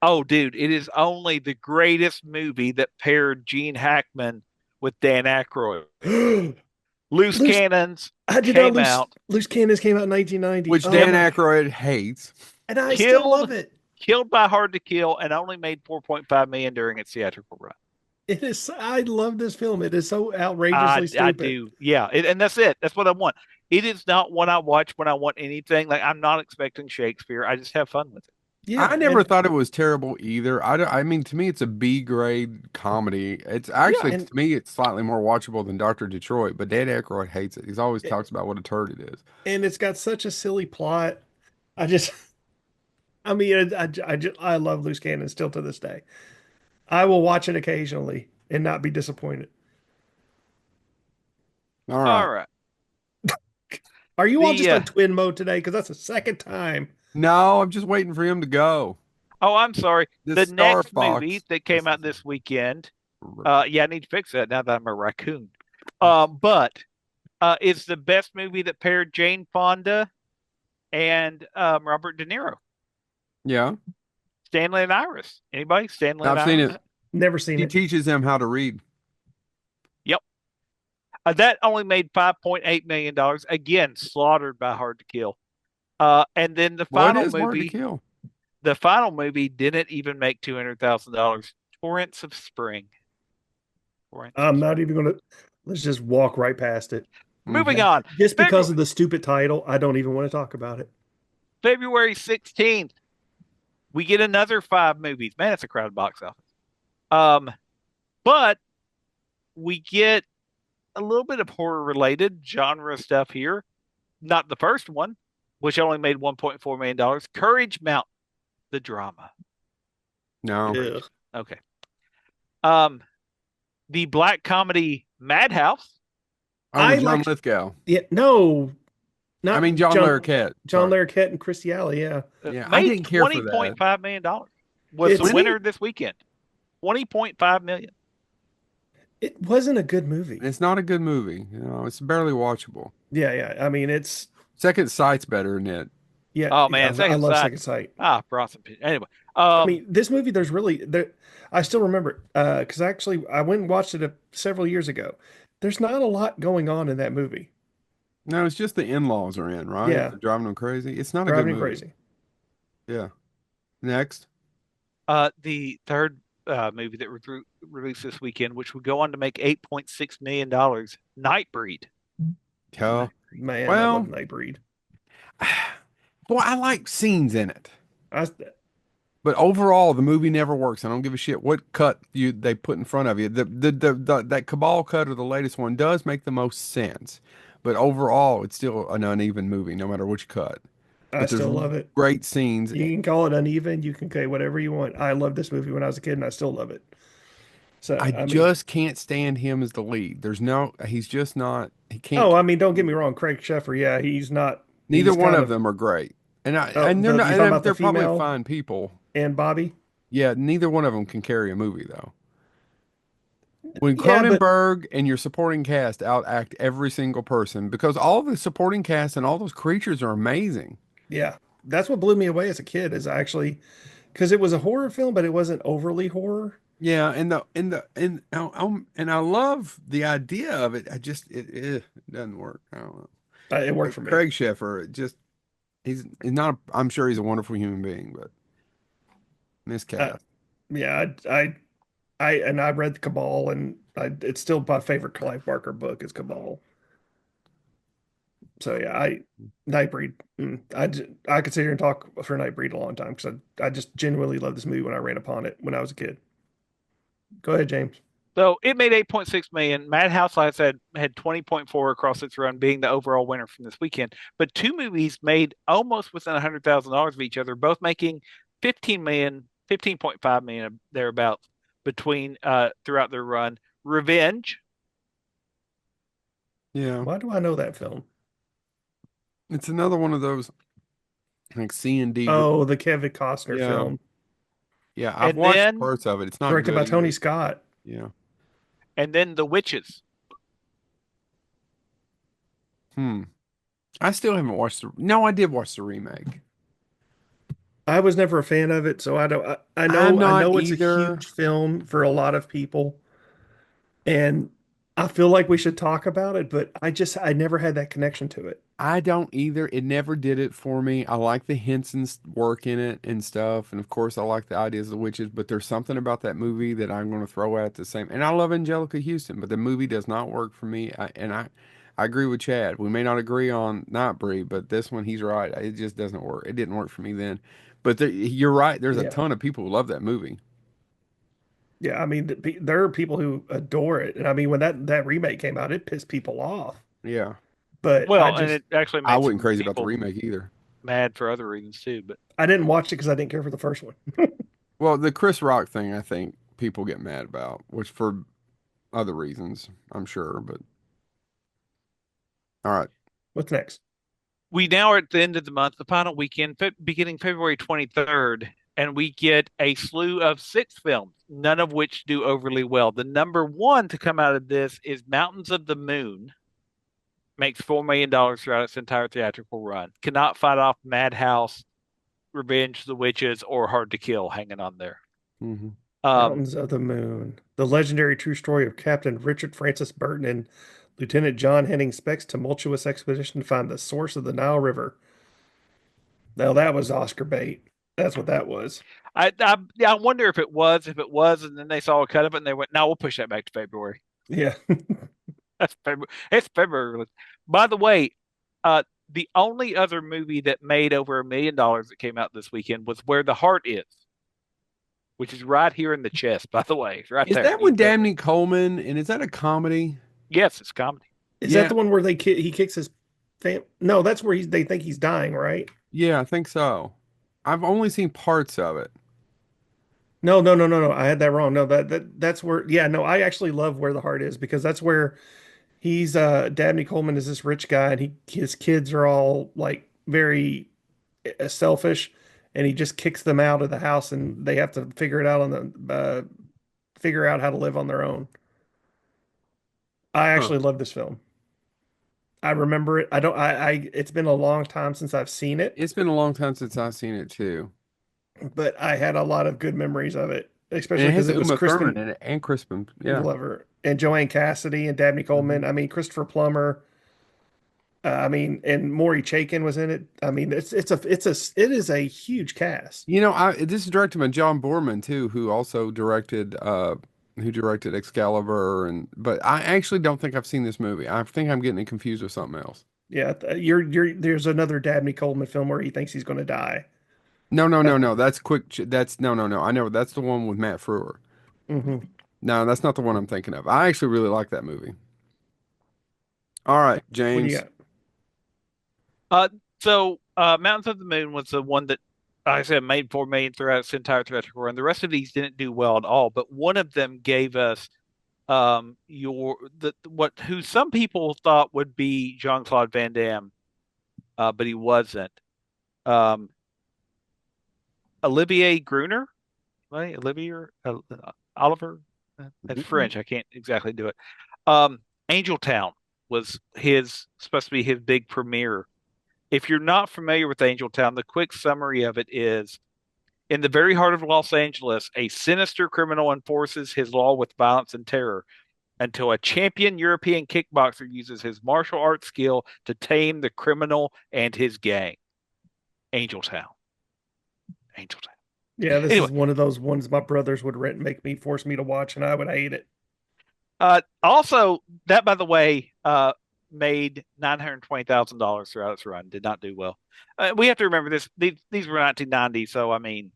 Oh, dude, it is only the greatest movie that paired Gene Hackman with Dan Aykroyd. Loose Loose, Cannons I did not came lose. out, Loose Cannons came out in 1990. Which Oh Dan my, Aykroyd hates. and I still killed love it. killed by Hard to Kill, and only made 4.5 million during its theatrical run. It is. I love this film. It is so outrageously I stupid. do, yeah, and that's it. That's what I want. It is not what I watch when I want anything. Like I'm not expecting Shakespeare. I just have fun with it. Yeah, I never and thought it was terrible either. I mean, to me, it's a B grade comedy. It's yeah, actually, and to me, it's slightly more watchable than Dr. Detroit, but Dan Aykroyd hates it. He's always talks about what a turd it is. and it's got such a silly plot. I just, I mean, I love Loose Cannon still to this day. I will watch it occasionally and not be disappointed. All All right. right. Are you all The just on twin mode today? Because that's the second time. No, I'm just waiting for him to go. oh, I'm sorry. This The Star next movie Fox. that This came out is this weekend. a Yeah, I need to fix that now that I'm a raccoon. But it's the best movie that paired Jane Fonda and Robert De Niro. yeah. Stanley and Iris. Anybody? Stanley and I've seen Iris? it. Never seen He it. teaches him how to read. Yep. That only made $5.8 million. Again, slaughtered by Hard to Kill. And then the Well, it final is hard to movie, kill. The final movie didn't even make $200,000. Torrents of Spring. Torrents of I'm Spring. not even gonna. Let's just walk right past it. Moving Mhm. on. Just because February, of the stupid title, I don't even want to talk about it. February 16th, we get another 5 movies. Man, it's a crowded box office. Um, but we get a little bit of horror related genre stuff here. Not the first one, which only made $1.4 million. Courage Mountain, the drama. No. Ugh. Okay. Um, the black comedy Madhouse. Oh, I with John like. Lithgow. Yeah, no, I not mean, John Larroquette. John Sorry. Larroquette and Christy Alley. Yeah, Yeah, I Made didn't care for that. $20.5 million. Was the it's Twenty? winner this weekend. 20.5 million. it wasn't a good movie. It's not a good movie. It's barely watchable. Yeah, yeah. I mean, it's Second Sight's better than it. yeah, Oh yeah. man, I second love side. Second Sight. Bronson. Anyway, I mean, this movie, there's really there. I still remember it because actually I went and watched it several years ago. There's not a lot going on in that movie. No, it's just the in-laws are in, right? Yeah, They're driving them crazy. It's not a good driving you movie. crazy. Yeah. Next. the third movie that was released this weekend, which would go on to make $8.6 million, Nightbreed. Oh, Man, I love well, Nightbreed. boy, I like scenes in it. I, But overall, the movie never works. I don't give a shit what cut they put in front of you. That Cabal cut or the latest one does make the most sense. But overall, it's still an uneven movie, no matter which cut. I But there's still love it. great scenes. You can call it uneven. You can say whatever you want. I loved this movie when I was a kid, and I still love it. So, I I mean, just can't stand him as the lead. He's just not, he can't, oh, I mean, don't get me wrong, Craig Sheffer. Yeah, he's not. neither He's one kind of of. them are great. Oh, And they're not, you talking and about the they're probably female fine people. and Bobby? Yeah, neither one of them can carry a movie though. When Yeah, but Cronenberg and your supporting cast outact every single person, because all the supporting cast and all those creatures are amazing. yeah, that's what blew me away as a kid. Is actually because it was a horror film, but it wasn't overly horror. Yeah, and I love the idea of it. It doesn't work. I don't know. It worked Like for me. Craig Sheffer, he's not. I'm sure he's a wonderful human being, but Uh, miscast. yeah, I read the Cabal, and it's still my favorite Clive Barker book is Cabal. So yeah, Nightbreed. I could sit here and talk for Nightbreed a long time because I just genuinely love this movie when I ran upon it when I was a kid. Go ahead, James. So it made 8.6 million. Madhouse, like I said, had 20.4 across its run, being the overall winner from this weekend. But two movies made almost within $100,000 of each other, both making 15 million, 15.5 million thereabouts between throughout their run. Revenge. Yeah, Why do I know that film? it's another one of those like C and D. Oh, the Kevin Costner Yeah, film, yeah. I've And watched then parts of it. It's not directed good by Tony either. Scott. Yeah. The Witches. Hmm. I still haven't watched the. No, I did watch the remake. I was never a fan of it, so I don't. I'm I not know it's a either. huge film for a lot of people, and I feel like we should talk about it, but I never had that connection to it. I don't either. It never did it for me. I like the Henson's work in it and stuff, and of course, I like the ideas of the witches. But there's something about that movie that I'm going to throw at the same. And I love Angelica Houston, but the movie does not work for me. I agree with Chad. We may not agree on Nightbreed, but this one, he's right. It just doesn't work. It didn't work for me then. But you're right. There's a Yeah. ton of people who love that movie. Yeah, I mean, there are people who adore it, and I mean, when that remake came out, it pissed people off. Yeah, But Well, and it actually I made wasn't some crazy about the people remake either. mad for other reasons too. But I didn't watch it because I didn't care for the first one. Well, the Chris Rock thing, I think people get mad about, which for other reasons, I'm sure. But all right. What's next? we now are at the end of the month, the final weekend, beginning February 23rd, and we get a slew of 6 films, none of which do overly well. The number one to come out of this is Mountains of the Moon, makes $4 million throughout its entire theatrical run. Cannot fight off Madhouse, Revenge of the Witches, or Hard to Kill hanging on there. Hmm. Mountains of the Moon, the legendary true story of Captain Richard Francis Burton and Lieutenant John Henning Speck's tumultuous expedition to find the source of the Nile River. Now that was Oscar bait. That's what that was. Yeah, I wonder if it was. If it was, and then they saw a cut of it, and they went, "No, we'll push that back to February." Yeah. That's February. It's February. By the way, uh, the only other movie that made over $1 million that came out this weekend was Where the Heart Is, which is right here in the chest. By the way, right Is there. that with Dabney Coleman? And is that a comedy? Yes, it's comedy. Is that Yeah, the one where he kicks his fam? No, that's where they think he's dying, right? yeah, I think so. I've only seen parts of it. No, no, no, no, no. I had that wrong. No, that's where. Yeah, no. I actually love Where the Heart Is because that's where he's Dabney Coleman is this rich guy and his kids are all like very selfish, and he just kicks them out of the house and they have to figure it out on the figure out how to live on their own. I Huh. actually love this film. I remember it. I don't. I. It's been a long time since I've seen it, It's been a long time since I've seen it too. but I had a lot of good memories of it, And especially it because has it was Uma Thurman Crispin in it and Crispin. Yeah. Glover and Joanne Cassidy and Dabney Mhm. Coleman. I mean, Christopher Plummer. I mean, and Maury Chaykin was in it. I mean, it is a huge cast. This is directed by John Boorman too, who directed Excalibur but I actually don't think I've seen this movie. I think I'm getting it confused with something else. Yeah, you're. There's another Dabney Coleman film where he thinks he's going to die. No, no, That's, no, no. That's that's no, no, no. I know that's the one with Matt Frewer. mhm. No, that's not the one I'm thinking of. I actually really like that movie. All right, What do you James. got? Mountains of the Moon was the one that like I said made 4 million throughout its entire theatrical run. The rest of these didn't do well at all, but one of them gave us your the what who some people thought would be Jean-Claude Van Damme, but he wasn't. Um, Olivier Gruner, right? Oliver. That's Mhm. French. I can't exactly do it. Um, Angel Town was his supposed to be his big premiere. If you're not familiar with Angel Town, the quick summary of it is in the very heart of Los Angeles, a sinister criminal enforces his law with violence and terror until a champion European kickboxer uses his martial arts skill to tame the criminal and his gang. Angel Town. Angel Town. Yeah, this Anyway, is one of those ones my brothers would rent, make me force me to watch, and I would hate it. also, that, by the way, made $920,000 throughout its run. Did not do well. We have to remember this. These were 1990s, so I mean,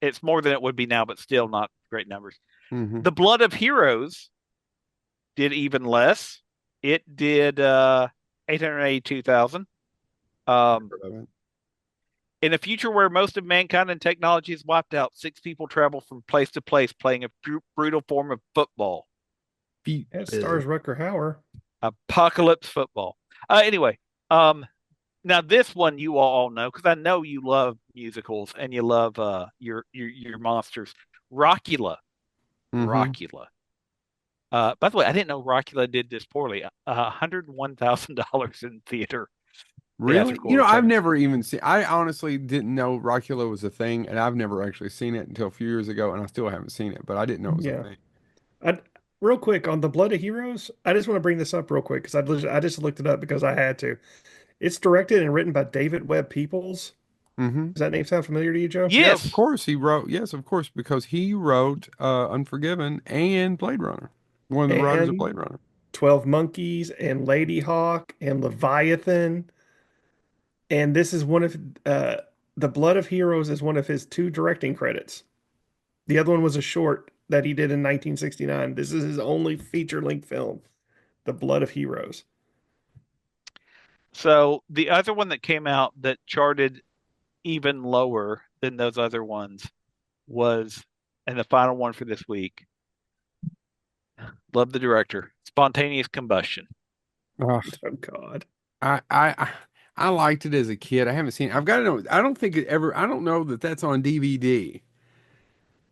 it's more than it would be now, but still not great numbers. Mhm. The Blood of Heroes did even less. It did 882,000. Um, Heard of it. in a future where most of mankind and technology is wiped out, six people travel from place to place playing a brutal form of football. It stars Rutger Hauer. Apocalypse football. Anyway, um, now this one you all know because I know you love musicals and you love your monsters. Rockula, Mhm. Rockula. By the way, I didn't know Rockula did this poorly. $101,000 in Really? theatrical I've returns. never even seen. I honestly didn't know Rockula was a thing, and I've never actually seen it until a few years ago, and I still haven't seen it, but I didn't know it was a Yeah. thing. I real quick on the Blood of Heroes. I just want to bring this up real quick because I just looked it up because I had to. It's directed and written by David Webb Peoples. Hmm. Does that name sound familiar to you, Joe? Yeah, of Yes. course he wrote. Yes, of course, because he wrote Unforgiven and Blade Runner. One of the writers of And Blade Runner. 12 Monkeys and Lady Hawk and Leviathan. And this is one of The Blood of Heroes is one of his two directing credits. The other one was a short that he did in 1969. This is his only feature-length film, The Blood of Heroes. So the other one that came out that charted even lower than those other ones was, and the final one for this week. Love the director. Spontaneous Combustion. Ugh, Oh God. I, I I I liked it as a kid. I haven't seen it. I've got to know. I don't think it ever. I don't know that that's on DVD,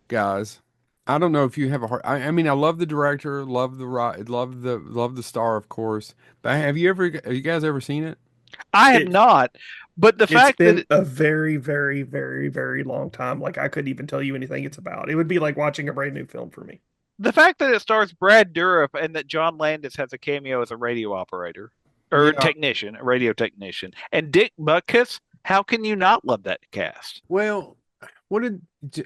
guys. I don't know if you have a heart. I mean, I love the director, love the ride, love the star, of course. But have you guys ever seen it? I have It not, but the it's fact that been a very, very, very, very long time. Like I couldn't even tell you anything it's about. It would be like watching a brand new film for me. it stars Brad Dourif and that John Landis has a cameo as a radio operator or Yeah. technician, a radio technician, and Dick Butkus. How can you not love that cast? Well, What did? J-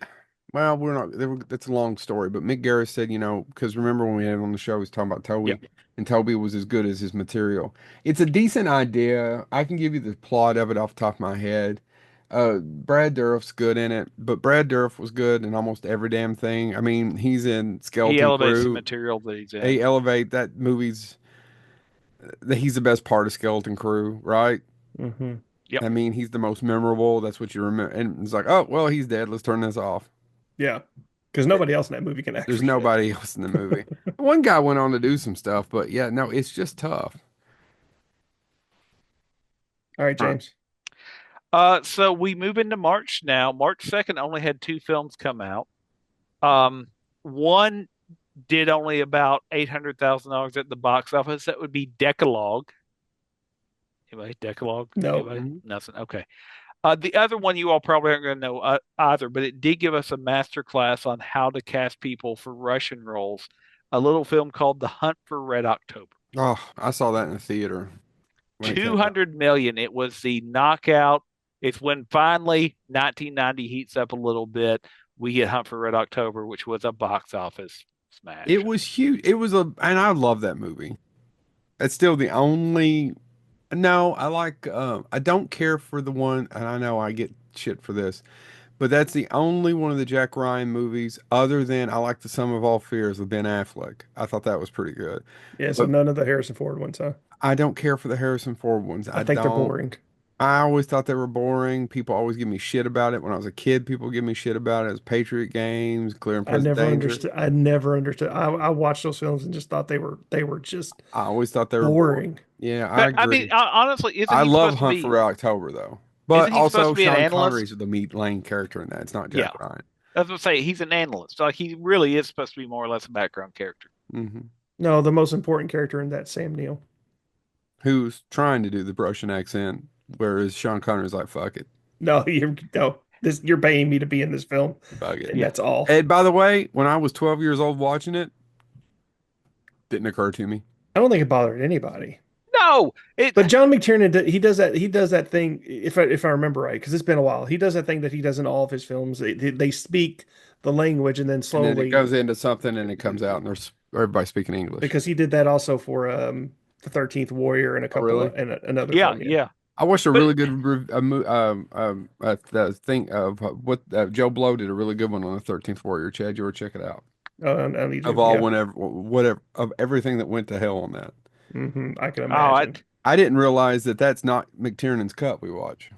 Well, we're not. That's a long story, but Mick Garris said, because remember when we had him on the show, he was talking about Yeah. Toby, and Toby was as good as his material. It's a decent idea. I can give you the plot of it off the top of my head. Brad Dourif's good in it, but Brad Dourif was good in almost every damn thing. I mean, he's in He Skeleton elevates the Crew. material that he's in. They elevate that movie's. He's the best part of Skeleton Crew, right? Hmm. Yep. I mean, he's the most memorable. That's what you remember. And it's like, oh, well, he's dead. Let's turn this off. Yeah, because nobody else in that movie can act There's for shit. nobody else in the movie. One guy went on to do some stuff, but yeah, no, it's just tough. All right, All right. James. So we move into March now. March 2nd only had two films come out. One did only about $800,000 at the box office. That would be Decalogue. Anybody? Decalogue? No. Anybody? Nothing. Okay. The other one you all probably aren't going to know either, but it did give us a master class on how to cast people for Russian roles. A little film called The Hunt for Red October. Oh, I saw that in the theater when it came out. 200 million. It was the knockout. It's when finally 1990 heats up a little bit. We get Hunt for Red October, which was a box office smash. It was huge. And I love that movie. It's still the only. No, I don't care for the one, and I know I get shit for this, but that's the only one of the Jack Ryan movies other than I like The Sum of All Fears with Ben Affleck. I thought that was pretty good. Yeah, so But none of the Harrison Ford ones, huh? I don't care for the Harrison Ford ones. I think they're boring. I always thought they were boring. People always give me shit about it. When I was a kid, people give me shit about it. It was Patriot Games, Clear and I Present never Danger. understood. I never understood. I watched those films and just thought they were just I always thought they were boring. boring. Yeah, I But I mean, agree. honestly, isn't I he love supposed to Hunt be? for Red October though. But Isn't he supposed also to be an Sean analyst? Connery's the meat lane character in that. It's not Yeah, Jack Ryan. that's what I'm saying. He's an analyst. Like he really is supposed to be more or less a background character. Hmm. No, the most important character in that Sam Neill. Who's trying to do the Russian accent, whereas Sean Connery's like, fuck it, No, you're paying me to be in this film, fuck it. and Yeah. that's all. And by the way, when I was 12 years old watching it, didn't occur to me. I don't think it bothered anybody. No, it. But John McTiernan, he does that thing. If I remember right, because it's been a while, he does that thing that he does in all of his films. They speak the language and then And then it slowly, goes into something and it comes out and there's everybody speaking English. because he did that also for the 13th Warrior and a Oh, couple really? of, and another Yeah, film. yeah. I watched a But really good the thing of what Joe Blow did a really good one on the 13th Warrior. Chad, you ever check it out? I need Of to, all yeah. whatever of everything that went to hell on that. I can oh, imagine. I didn't realize that that's not McTiernan's cut we watch.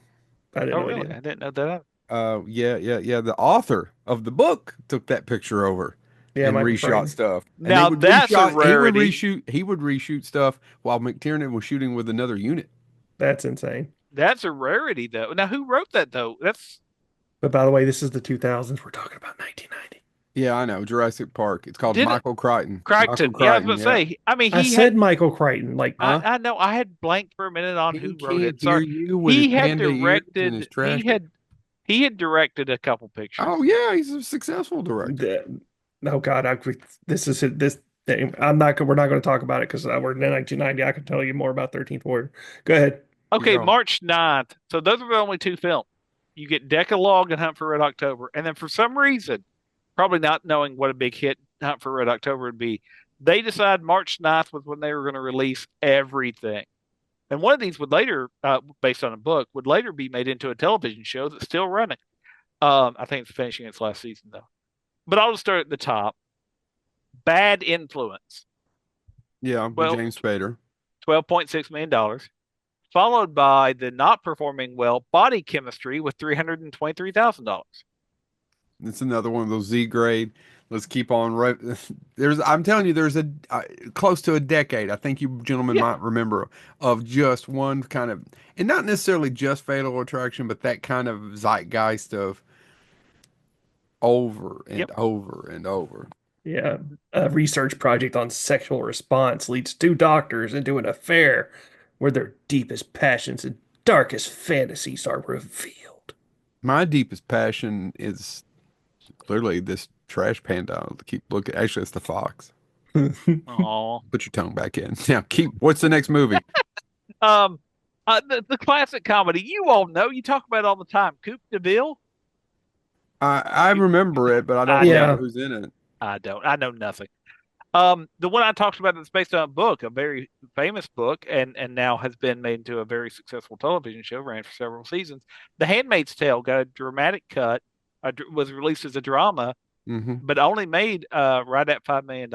I didn't know really? either. I didn't know that. Yeah. The author of the book took that picture over Yeah, and Michael reshot Frayn. stuff. And Now that's a rarity. He would reshoot stuff while McTiernan was shooting with another unit. That's insane. That's a rarity, though. Now, who wrote that, though? That's But by the way, this is the 2000s. We're talking about 1990. Yeah, I know. Jurassic Park. It's called Did it- Michael Crichton. Crichton. Michael Yeah, I was Crichton, going to say. I mean, I he said had. Michael Crichton. Like, Huh? I know. I had blanked for a minute on He who wrote can't it. hear Sorry. you with He his had panda ears and directed. his trash. He had directed a couple pictures. Oh yeah, he's a successful director. oh God, this is this thing. We're not going to talk about it because we're in 1990. I can tell you more about 13th Warrior. Go ahead. Okay, go. March 9th. So those are the only two films. You get Decalogue and Hunt for Red October. And then for some reason, probably not knowing what a big hit Hunt for Red October would be, they decided March 9th was when they were going to release everything. And one of these would later, based on a book, would later be made into a television show that's still running. I think it's finishing its last season, though. But I'll just start at the top. Bad Influence, Yeah, with Well- James Spader. $12.6 million. Followed by the not performing well Body Chemistry with $323,000. It's another one of those Z grade. Let's keep on. I'm telling you, there's a close to a decade. I think you gentlemen Yeah. might remember of just one kind of, and not necessarily just Fatal Attraction, but that kind of zeitgeist of over and Yep. over and over. Yeah, a research project on sexual response leads two doctors into an affair where their deepest passions and darkest fantasies are revealed. My deepest passion is clearly this trash panda. I'll keep looking. Actually, it's the fox. Aw. Put your tongue back in. Now, what's the next movie? The classic comedy you all know, you talk about it all the time. Coupe de Ville. I remember it, but I don't I remember Yeah. don't. who's in it. I don't. I know nothing. The one I talked about that's based on a book, a very famous book, and now has been made into a very successful television show, ran for several seasons. The Handmaid's Tale got a dramatic cut, was released as a drama, Hmm. but only made right at $5 million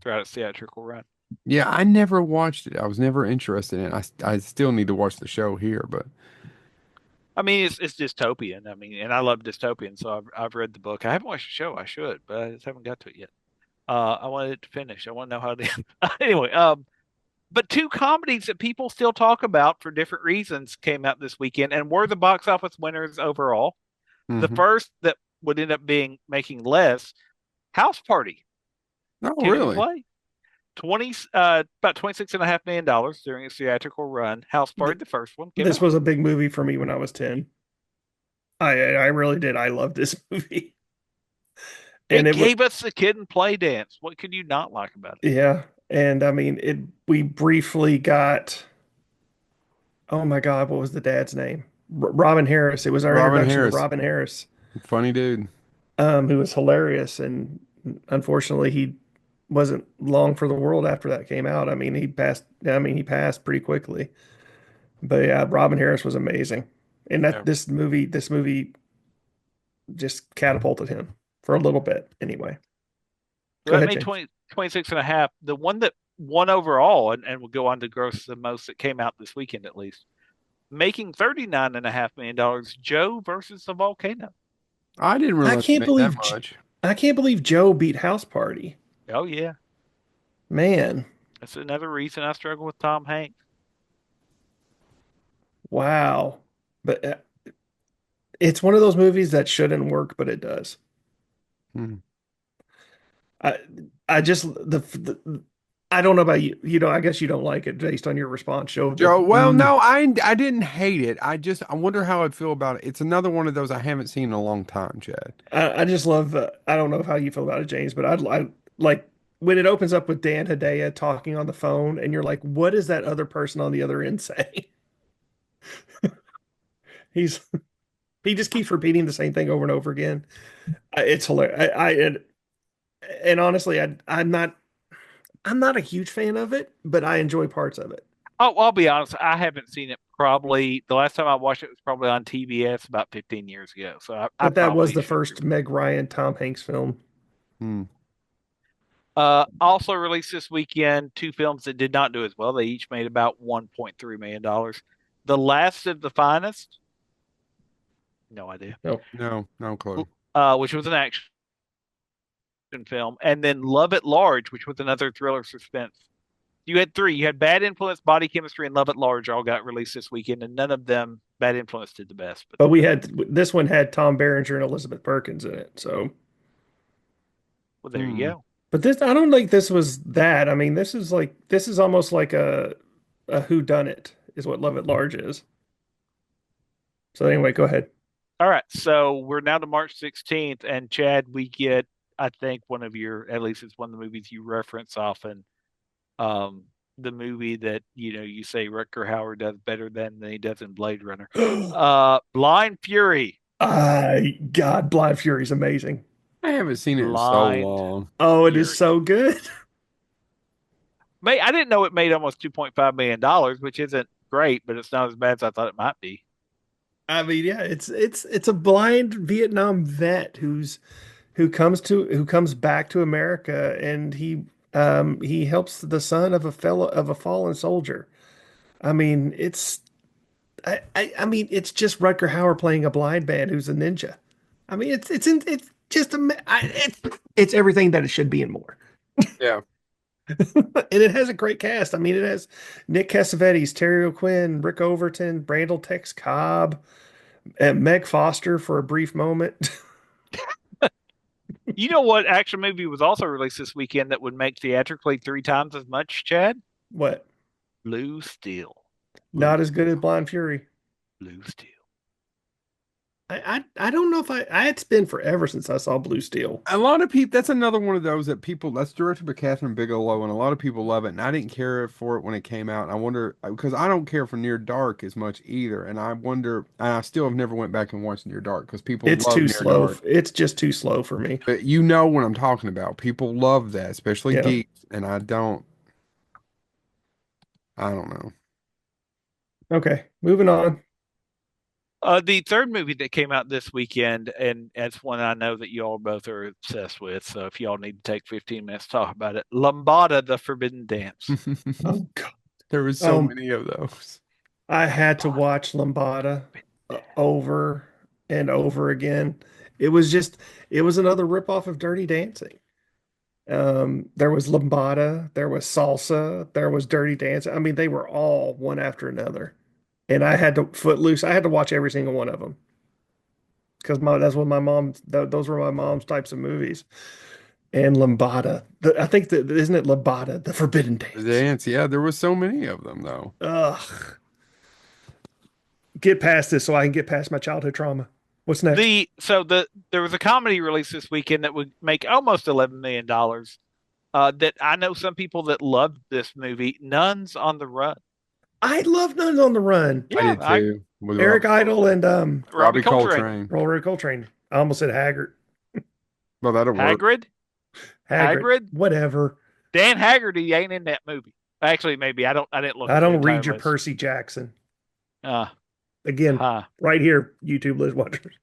throughout its theatrical run. Yeah, I never watched it. I was never interested in it. I still need to watch the show here, but I mean, it's dystopian. I mean, and I love dystopian, so I've read the book. I haven't watched the show. I should, but I just haven't got to it yet. I wanted it to finish. I want to know how it ends. Anyway, but two comedies that people still talk about for different reasons came out this weekend and were the box office winners overall. The hmm. first that would end up being making less, House Party, Oh, Kid and really? Play. About $26.5 million during its theatrical run. House Th- Party, the first one, came This out. was a big movie for me when I was 10. I really did. I loved this movie. And It it was, gave us the Kid and Play dance. What could you not like about it? yeah. And I mean, we briefly got, oh my God, what was the dad's name? Robin Harris. It was our Robin introduction to Harris, Robin Harris, funny dude. who was hilarious. And unfortunately, he wasn't long for the world after that came out. I mean, he passed pretty quickly. But yeah, Robin Harris was amazing. And Yeah. this movie just catapulted him for a little bit anyway. So Go that ahead, made James. 26 and a half. The one that won overall and will go on to gross the most that came out this weekend at least, making $39.5 million. Joe versus the volcano. I didn't I realize it can't made that believe much. I can't believe Joe beat House Party. Oh yeah, Man, that's another reason I struggle with Tom Hanks. wow. But it's one of those movies that shouldn't work, but it does. Hmm. I I just I don't know about you. You know, I guess you don't like it based on your response, Joe. Joe, But well, no, I didn't hate it. I wonder how I'd feel about it. It's another one of those I haven't seen in a long time, Chad. I just love. I don't know how you feel about it, James, but I like when it opens up with Dan Hedaya talking on the phone, and you're like, "What does that other person on the other end say?" He's he just keeps repeating the same thing over and over again. It's hilarious. And honestly, I'm not a huge fan of it, but I enjoy parts of it. Oh, I'll be honest, I haven't seen it probably the last time I watched it was probably on TBS about 15 years ago. So I But that was probably the should. first Meg Ryan, Tom Hanks film. Hmm. Also released this weekend two films that did not do as well. They each made about $1.3 million. The Last of the Finest, no idea, No, No, no clue. which was an action film, and then Love at Large, which was another thriller suspense. You had three. You had Bad Influence, Body Chemistry, and Love at Large all got released this weekend, and none of them Bad Influence did the best. But but we had this one had Tom Berenger and Elizabeth Perkins in it. So, well, there you Hmm. go. but this I don't think this was that. I mean, this is almost like a who done it is what Love at Large is. So anyway, go ahead. All right, so we're now to March 16th, and Chad, we get, I think, one of your, at least it's one of the movies you reference often. Um, the movie that you say Rutger Hauer does better than he does in Blade Runner. Blind Fury. God, Blind Fury is amazing. I haven't seen it in so Blind long. Oh, it is Fury. so good. I didn't know it made almost $2.5 million, which isn't great, but it's not as bad as I thought it might be. I mean, yeah, it's a blind Vietnam vet who comes back to America and he helps the son of a fallen soldier. I mean, I mean it's just Rutger Hauer playing a blind man who's a ninja. I mean, it's just it's everything that it should be and more. Yeah. And it has a great cast. I mean, it has Nick Cassavetes, Terry O'Quinn, Rick Overton, Brandel Tex Cobb, and Meg Foster for a brief moment. You know what action movie was also released this weekend that would make theatrically three times as much, Chad? What? Blue Steel. Blue, Not as good as Blind Fury. Blue Steel. I don't know if it's been forever since I saw Blue Steel. A lot of people, that's another one of those that people, that's directed by Catherine Bigelow, and a lot of people love it. And I didn't care for it when it came out. And I wonder, because I don't care for Near Dark as much either. And I wonder, and I still have never went back and watched Near Dark because people It's love too Near slow. Dark. It's just too slow for me. But you know what I'm talking about. People love that, especially Yeah. geeks. And I don't know. Okay, moving on. The third movie that came out this weekend, and it's one I know that you all both are obsessed with. So if y'all need to take 15 minutes to talk about it, Lambada: The Forbidden Dance. Oh God. There was so many of those. I had to watch Lambada over and over again. It was just, it was another ripoff of Dirty Dancing. There was Lambada, there was Salsa, there was Dirty Dancing. I mean, they were all one after another. And I had to Footloose. I had to watch every single one of them because that's what my mom. Those were my mom's types of movies. And Lambada, I think that isn't it Lambada, The Forbidden The Dance. dance, yeah, there was so many of them though. Ugh. Get past this so I can get past my childhood trauma. What's next? There was a comedy release this weekend that would make almost $11 million. That I know some people that loved this movie, Nuns on the Run. I love Nuns on the Run. I did too. With Eric Idle and Robbie Coltrane. Coltrane. Rory Coltrane. I almost said Haggard. Well, that'll work. Hagrid. Whatever. Dan Haggerty ain't in that movie. Actually, maybe I didn't look. I at the don't entire read your list. Percy Jackson. Uh, Again, right here, YouTube list watchers.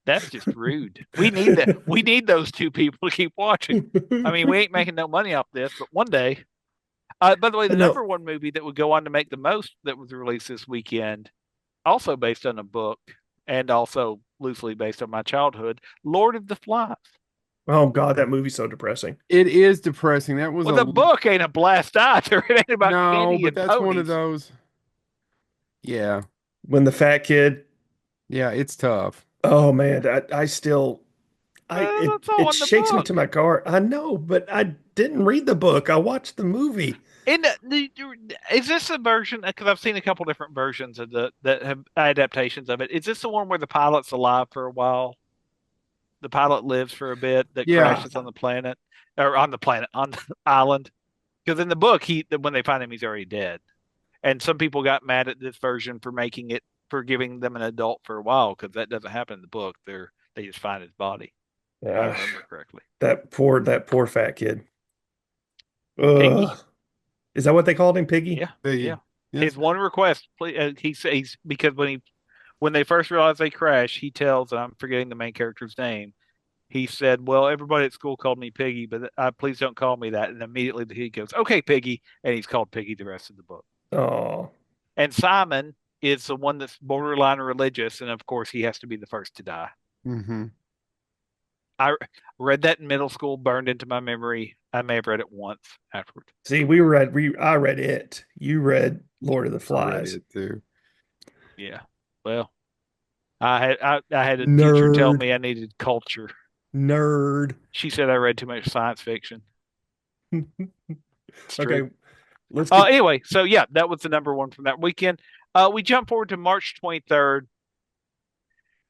That's just rude. We need that. We need those two people to keep watching. I mean, we ain't making no money off this, but one day. By the way, the number one movie that would go on to make the most that was released this weekend, also based on a book and also loosely based on my childhood, Lord of the Flies. Oh God, that movie's so depressing. It is depressing. That was the book ain't a blast either. It ain't about no, candy but and that's ponies. one of those. Yeah. When the fat kid. Yeah, it's tough. Oh man, I still, it shakes me to my core. I know, but I didn't read the book. I watched the movie. And is this a version? Because I've seen a couple different versions of that have adaptations of it. Is this the one where the pilot's alive for a while? The pilot lives for a bit that crashes on the planet on the island. Because in the book, when they find him, he's already dead. And some people got mad at this version for giving them an adult for a while because that doesn't happen in the book. They just find his body. If I remember correctly. That poor fat kid. Is that what they called him, Piggy? Yeah, Piggy. yeah. His one request, he's because when they first realize they crash, he tells, and I'm forgetting the main character's name. He said, "Well, everybody at school called me Piggy, but please don't call me that." And immediately he goes, "Okay, Piggy," and he's called Piggy the rest of the book. Oh. And Simon is the one that's borderline religious, and of course, he has to be the first to die. Mm-hmm. I read that in middle school, burned into my memory. I may have read it once afterward. See, I read it. You read Lord of the Flies. I read it too. Yeah. Well, I had a teacher tell me I needed culture. Nerd. She said I read too much science fiction. Okay. Anyway, so yeah, that was the number one from that weekend. We jump forward to March 23rd.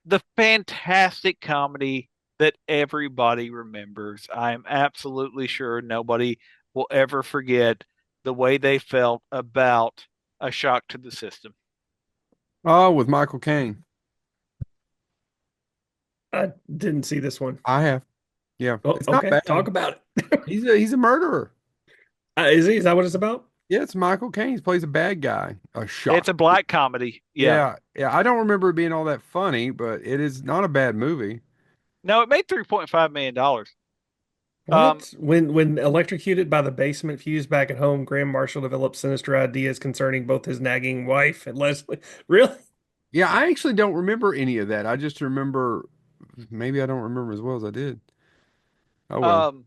The fantastic comedy that everybody remembers. I am absolutely sure nobody will ever forget the way they felt about A Shock to the System. Oh, with Michael Caine. I didn't see this one. I have. Yeah. Oh, it's not bad. Talk about it. He's a murderer. Is he? Is that what it's about? Yeah, it's Michael Caine. He plays a bad guy. A shock. It's a black comedy. Yeah. I don't remember it being all that funny, but it is not a bad movie. No, it made $3.5 million. When electrocuted by the basement fuse back at home, Graham Marshall developed sinister ideas concerning both his nagging wife and Leslie. Really? Yeah, I actually don't remember any of that. I just remember, maybe I don't remember as well as I did. Oh well.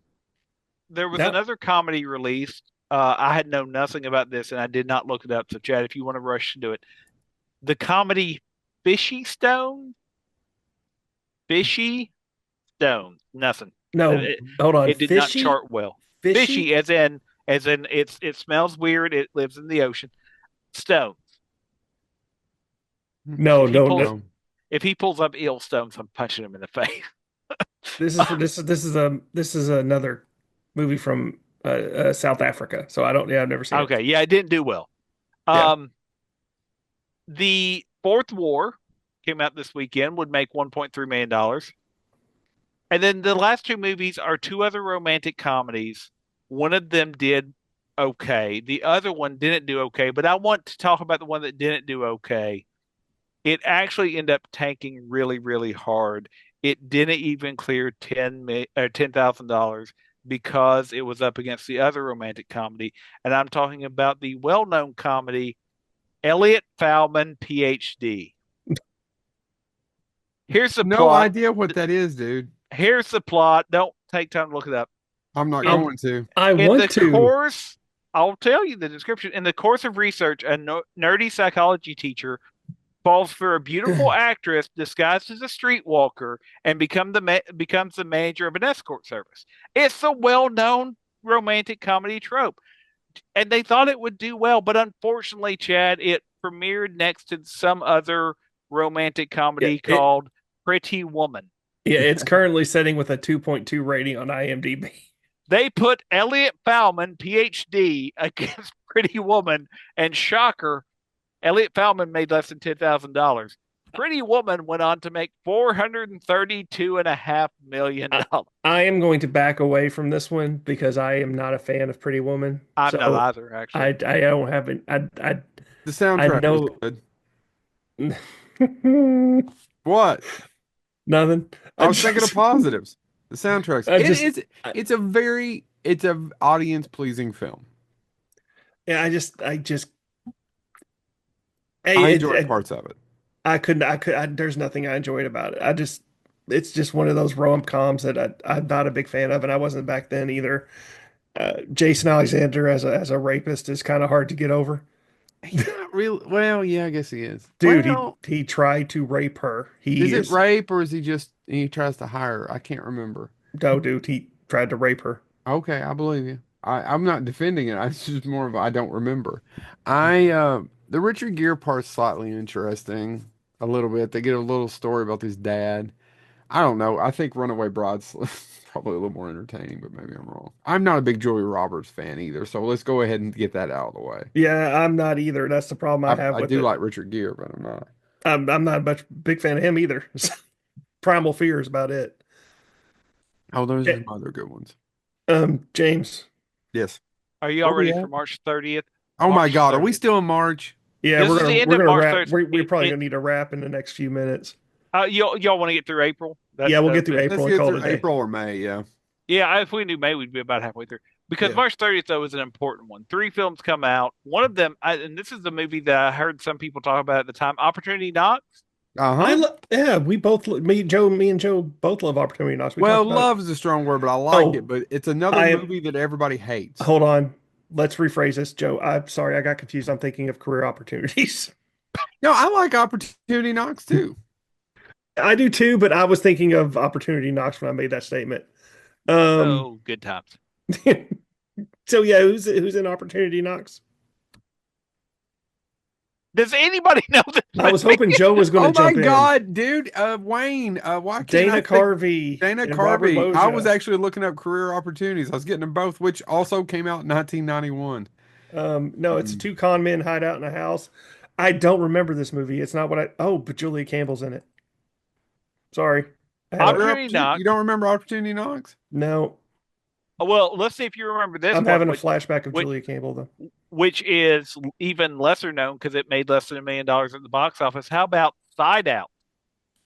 There was another comedy released. I had known nothing about this, and I did not look it up. So, Chad, if you want to rush into it, the comedy Fishy Stone. Nothing. No, hold on. It did not chart well. Fishy, as in it smells weird. It lives in the ocean. Stones. No. If he pulls up eel stones, I'm punching him in the face. This is another movie from South Africa. So I've never seen it. Okay, yeah, it didn't do well. Yeah. The Fourth War came out this weekend, would make $1.3 million. And then the last two movies are two other romantic comedies. One of them did okay. The other one didn't do okay, but I want to talk about the one that didn't do okay. It actually ended up tanking really, really hard. It didn't even clear $10,000 because it was up against the other romantic comedy, and I'm talking about the well-known comedy Elliot Fallman, PhD. Here's the No plot. idea what that is, dude. Here's the plot. Don't take time to look it up. I'm not In- going to. I In want the to. course, I'll tell you the description. In the course of research, a nerdy psychology teacher falls for a beautiful actress disguised as a streetwalker and becomes the manager of an escort service. It's a well-known romantic comedy trope, and they thought it would do well, but unfortunately, Chad, it premiered next to some other romantic comedy Yeah, called Pretty Woman. it's currently setting with a 2.2 rating on IMDb. They put Elliot Fallman, PhD, against Pretty Woman, and shocker, Elliot Fallman made less than $10,000. Pretty Woman went on to make $432.5 million. I am going to back away from this one because I am not a fan of Pretty Woman. I'm So not either, I actually. don't have it. The soundtrack was know- good. I What? nothing. I was thinking of positives. The soundtracks. It's a audience pleasing film. Yeah, I enjoyed parts of it. there's nothing I enjoyed about it. It's just one of those rom-coms that I'm not a big fan of, and I wasn't back then either. Jason Alexander as a rapist is kind of hard to get over. He's not real. Well, yeah, I guess he is. Dude, Well, he tried to rape her. is it rape or is he tries to hire her? I can't remember. No, dude, he tried to rape her. Okay, I believe you. I'm not defending it. It's just more of I don't remember. The Richard Gere part's slightly interesting a little bit. They get a little story about his dad. I don't know. I think Runaway Bride's probably a little more entertaining, but maybe I'm wrong. I'm not a big Julia Roberts fan either, so let's go ahead and get that out of the way. Yeah, I'm not either. That's the problem I have I with do it. like Richard Gere, but I'm not. I'm not a much big fan of him either. Primal Fear is about it. Oh, those Yeah. are some other good ones. James. Yes. Are you all Where we ready at? for March 30th? Oh my March God, are we 30th. still in March? Yeah, This is the end we're of gonna March wrap. 30th. We're probably gonna need to wrap in the next few minutes. Y'all want to get through April? Yeah, we'll get through Let's April and get call it through a day. April or May. Yeah. Yeah, if we knew May, we'd be about halfway through. Because Yeah. March 30th, though, is an important one. 3 films come out. One of them, and this is the movie that I heard some people talk about at the time, Opportunity Knocks. Yeah, me and Joe both love Opportunity Knocks. We Well, talked about it. love is a strong word, but I like Oh, it. But it's another I- movie that everybody hates. Hold on. Let's rephrase this, Joe. I'm sorry, I got confused. I'm thinking of Career Opportunities. No, I like Opportunity Knocks too. I do too, but I was thinking of Opportunity Knocks when I made that statement. Oh, good times. So yeah, who's in Opportunity Knocks? Does anybody know this? I was hoping Joe was going Oh to my jump in. God, dude, Wayne, why can't I Dana think- Carvey. Dana and Robert Carvey. I was Loggia. actually looking up career opportunities. I was getting them both, which also came out in 1991. No, it's two con men hide out in a house. I don't remember this movie. It's not what I. Oh, but Julia Campbell's in it. Sorry. I had- Opportunity Knocks. You don't remember Opportunity Knocks? No, Well, let's see if you remember this I'm one, having a which, flashback of which- Julia Campbell though. which is even lesser known because it made less than $1 million at the box office. How about Side Out?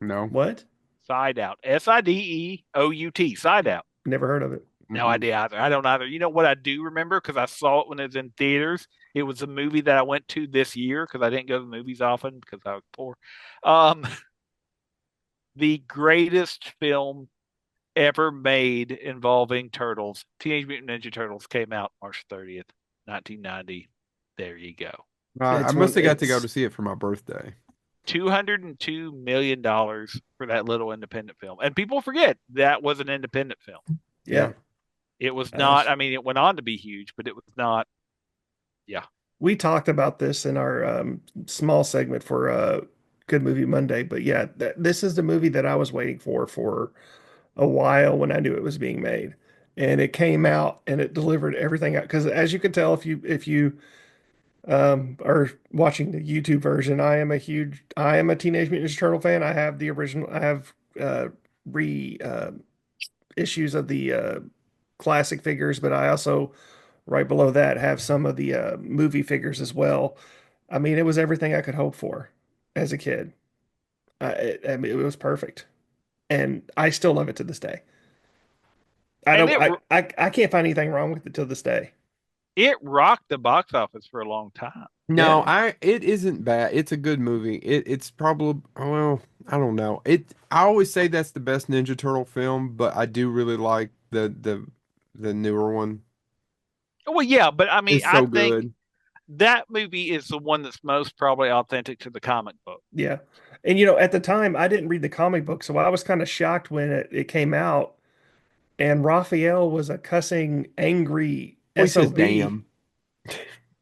No. What? Side Out. SIDEOUT. Side Out. Never heard of it. No idea either. I don't either. You know what I do remember because I saw it when it was in theaters. It was a movie that I went to this year because I didn't go to the movies often because I was poor. The greatest film ever made involving turtles, Teenage Mutant Ninja Turtles, came out March 30th, 1990. There you go. I It's must have got to go it's- to see it for my birthday. $202 million for that little independent film. And people forget that was an independent film. Yeah. It was Yes. not, I mean, it went on to be huge, but it was not. We talked about this in our small segment for Good Movie Monday. But yeah, this is the movie that I was waiting for a while when I knew it was being made. And it came out and it delivered everything out. Because as you can tell, if you are watching the YouTube version, I am a Teenage Mutant Ninja Turtle fan. I have the original, I have re issues of the classic figures, but I also right below that have some of the movie figures as well. I mean, it was everything I could hope for as a kid. I mean, it was perfect, and I still love it to this day. I And don't, I can't find anything wrong with it to this day. it rocked the box office for a long time. No, Yeah, it isn't bad. It's a good movie. It's probably, well, I don't know. I always say that's the best Ninja Turtle film, but I do really like the newer one. Well, yeah, but I mean, It's I so think good. that movie is the one that's most probably authentic to the comic book. yeah. And at the time, I didn't read the comic book, so I was kind of shocked when it came out. And Raphael was a cussing, angry Well, he says SOB. damn.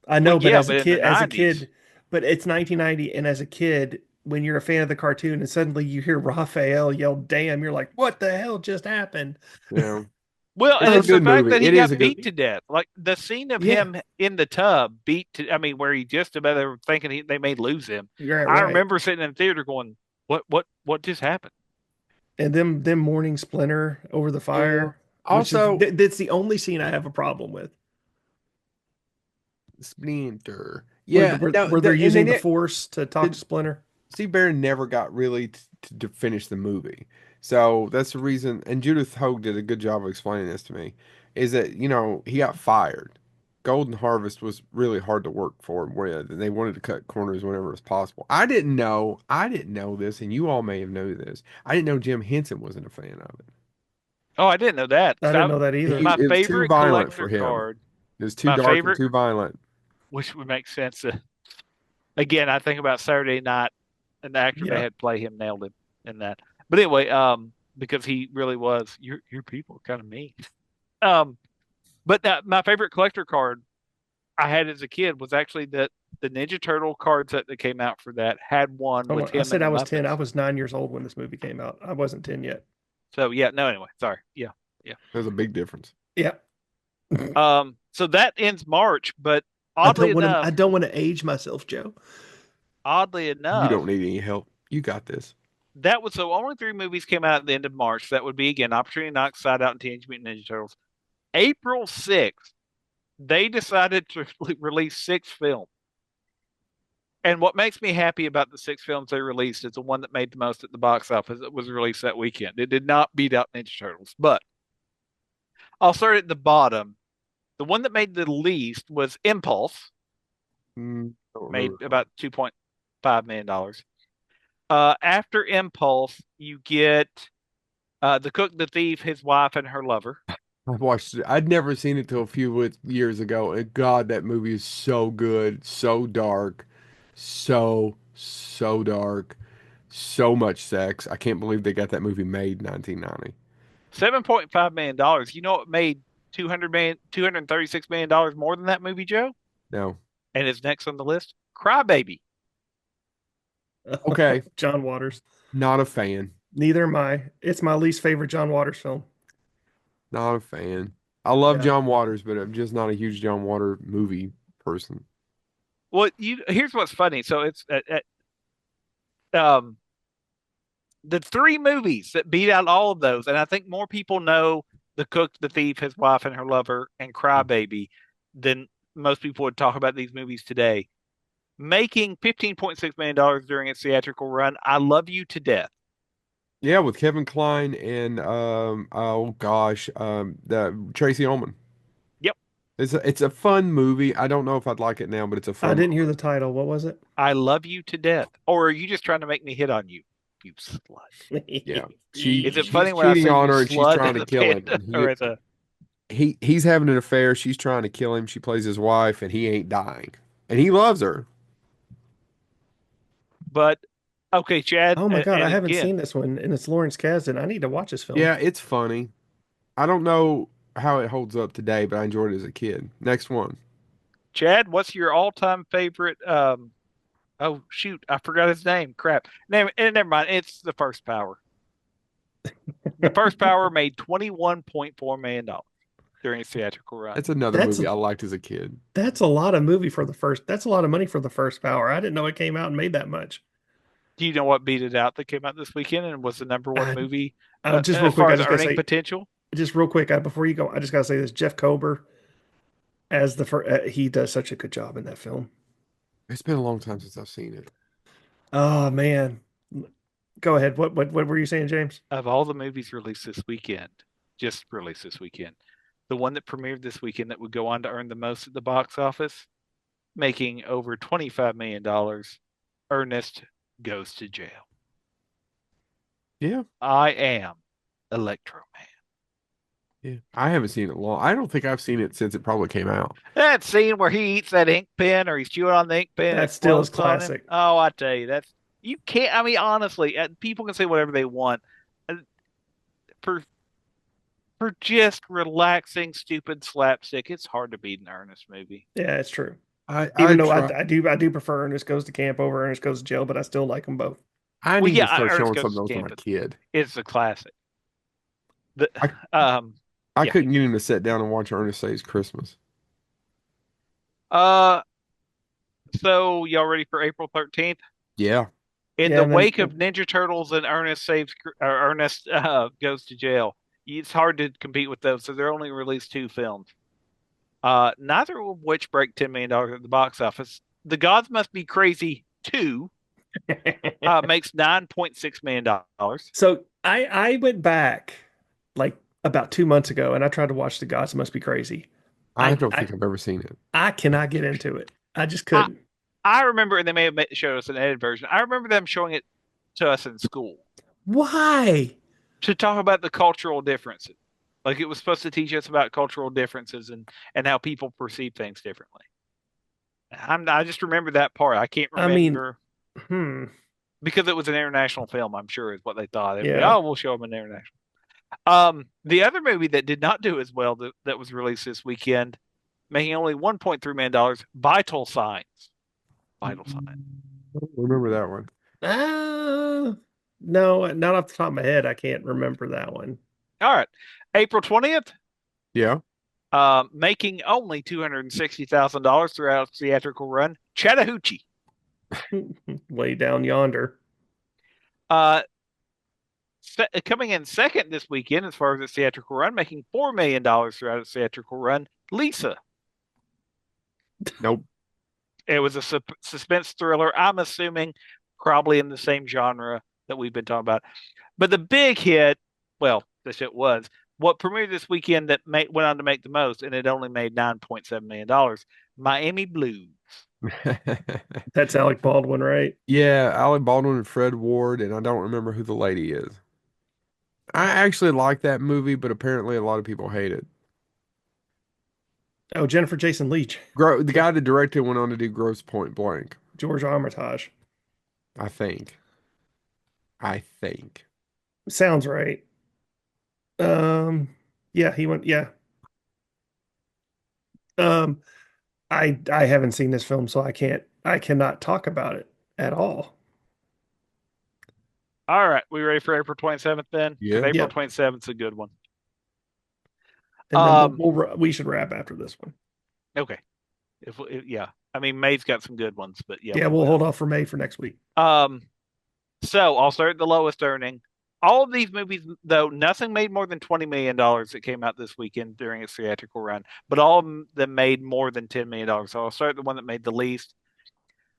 I Well, know, but yeah, but in the as a 90s. kid, but it's 1990, and as a kid, when you're a fan of the cartoon, and suddenly you hear Raphael yell "damn," you're like, "What the hell just happened?" Yeah. Well, and It's a it's the good fact movie. that he It is got a good beat to death. Like the scene of Yeah, him in the tub, I mean, where he just about they were thinking they may lose him. you're I right. remember sitting in the theater going, what just happened?" And them mourning Splinter over the Yeah. fire, which is Also, that's the only scene I have a problem with. Splinter. Where Yeah, no, where they're and they using the did. Force to talk to Splinter. Steve Barron never got really to finish the movie. So that's the reason, and Judith Hogue did a good job of explaining this to me, is that, he got fired. Golden Harvest was really hard to work for him with, and they wanted to cut corners whenever it was possible. I didn't know this, and you all may have known this. I didn't know Jim Henson wasn't a fan of it. Oh, I didn't know that. I didn't know that either. My It was too favorite violent for collector him. card, It was too my dark and favorite, too violent. which would make sense. Again, I think about Saturday Night, and the actor they Yeah. had play him nailed him in that. But anyway, because he really was, your people are kind of mean. Um, but my favorite collector card I had as a kid was actually the Ninja Turtle cards that came out for that had one Oh, with I him said and the I was 10. I Muppets. was 9 years old when this movie came out. I wasn't 10 yet. So yeah, no, anyway, sorry. Yeah, yeah. There's a big difference. Yeah. So that ends March, but I don't want to age myself, Joe. oddly You don't enough, need any help. You got this. that was so only three movies came out at the end of March. That would be again Opportunity Knock, Side Out, and Teenage Mutant Ninja Turtles. April 6th, they decided to release six films. And what makes me happy about the six films they released is the one that made the most at the box office. It was released that weekend. It did not beat out Ninja Turtles, but I'll start at the bottom. The one that made the least was Impulse, Don't made remember. about $2.5 million. After Impulse, you get The Cook, the Thief, his wife, and her lover. I've watched it. I'd never seen it till a few years ago. And God, that movie is so good, so dark, so dark, so much sex. I can't believe they got that movie made in 1990. $7.5 million. You know what made $236 million more than that movie, Joe? No. And is next on the list. Crybaby. Okay. John Waters. Not a fan. Neither am I. It's my least favorite John Waters film. Not a fan. I love Yeah. John Waters, but I'm just not a huge John Water movie person. Well, here's what's funny. So it's um the three movies that beat out all of those, and I think more people know The Cook, the Thief, his wife, and her lover, and Crybaby than most people would talk about these movies today. Making $15.6 million during its theatrical run. I Love You to Death. Yeah, with Kevin Kline and oh gosh, the Tracy Ullman. Yep. It's a fun movie. I don't know if I'd like it now, but it's a I fun didn't hear movie. the title. What was it? I Love You to Death. Or are you just trying to make me hit on you, you slut? Yeah. Is it He's funny when I cheating say on you her and she's slut trying as to a kill him. panda or as a He's having an affair. She's trying to kill him. She plays his wife and he ain't dying. And he loves her. but okay, Chad, Oh my God, I and haven't again, seen this one, and it's Lawrence Kasdan. I need to watch this film. Yeah, it's funny. I don't know how it holds up today, but I enjoyed it as a kid. Next one. Chad, what's your all-time favorite Oh shoot, I forgot his name. Crap. Never mind. It's The First Power. The First Power made $21.4 million during its theatrical run. That's another That's movie I liked as a kid. that's a lot of movie for the first. That's a lot of money for the first Power. I didn't know it came out and made that much. Do you know what beat it out that came out this weekend and was the number one Uh, movie just real as quick, far I as just gotta earning say, potential? before you go, I just gotta say this: Jeff Kober as the first, he does such a good job in that film. It's been a long time since I've seen it. Oh man, go ahead. What were you saying, James? Of all the movies just released this weekend, the one that premiered this weekend that would go on to earn the most at the box office, making over $25 million, Ernest Goes to Jail. Yeah, I am Electro Man. yeah. I haven't seen it long. I don't think I've seen it since it probably came out. That scene where he eats that ink pen or he's chewing on the ink pen and it That still is explodes on him. classic. Oh, I tell you, you can't. I mean, honestly, people can say whatever they want. Uh, For just relaxing, stupid slapstick, it's hard to beat an Ernest movie. Yeah, it's true. I Even though try. I do prefer Ernest Goes to Camp over Ernest Goes to Jail, but I still like them both. I Well, need to yeah, start Ernest showing Goes some of to those to my Campus kid. is a classic. The I um, I yeah. couldn't get him to sit down and watch Ernest Saves Christmas. Uh, so y'all ready for April 13th? Yeah. In Yeah, the and then wake of Ninja Turtles and Ernest Goes to Jail, it's hard to compete with those. So they're only released two films. Neither of which break $10 million at the box office. The Gods Must Be Crazy 2 makes $9.6 million. so I went back like about 2 months ago and I tried to watch The Gods Must Be Crazy. I I don't I think I've ever seen it. I cannot get into it. I just I, couldn't. I remember, and they may have showed us an edited version. I remember them showing it to us in school Why? to talk about the cultural differences. Like it was supposed to teach us about cultural differences and how people perceive things differently. I just remember that part. I can't I mean, remember hmm. because it was an international film. I'm sure is what they thought. They'd be, Yeah. oh, we'll show them an international. The other movie that did not do as well that was released this weekend, making only $1.3 million, Vital Signs. Vital Signs. I don't remember that one. No, not off the top of my head. I can't remember that one. All right, April 20th, Yeah. making only $260,000 throughout its theatrical run, Chattahoochee. Way down yonder. Uh, Coming in second this weekend as far as its theatrical run, making $4 million throughout its theatrical run, Lisa. Nope. It was a suspense thriller. I'm assuming probably in the same genre that we've been talking about. But the big hit, well, this shit was what premiered this weekend that went on to make the most, and it only made $9.7 million. Miami Blues. That's Alec Baldwin, right? Yeah, Alec Baldwin and Fred Ward, and I don't remember who the lady is. I actually like that movie, but apparently a lot of people hate it. Oh, Jennifer Jason Leigh, The guy that directed went on to do Gross Point Blank, George Armitage. I think. I think. Sounds right. Yeah, he went. Yeah. Um, I haven't seen this film, so I cannot talk about it at all. All right, we ready for April 27th then? Because Yeah. April Yeah, 27th is a good one. and then Um, we should wrap after this one. okay. Yeah, I mean May's got some good ones, but yeah, Yeah, we we'll will. hold off for May for next week. So I'll start at the lowest earning. All of these movies, though, nothing made more than $20 million that came out this weekend during its theatrical run, but all of them made more than $10 million. So I'll start at the one that made the least,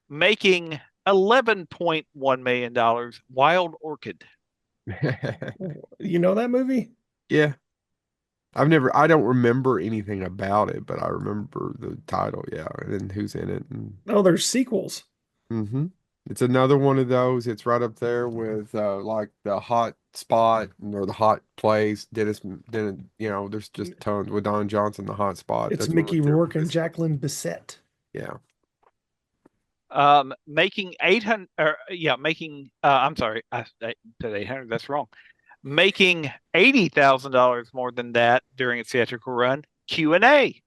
making $11.1 million, Wild Orchid. You know that movie? Yeah. I don't remember anything about it, but I remember the title, yeah, and who's in it. And Oh, there's sequels. hmm It's another one of those. It's right up there with like the hot spot or the hot place. Dennis, there's just tons with Don Johnson, the hot spot. It's That's one of my Mickey favorite Rourke and movies. Jacqueline Bisset. Yeah. Making 800, making, I'm sorry, I said 800, that's wrong. Making $80,000 more than that during its theatrical run, Q&A.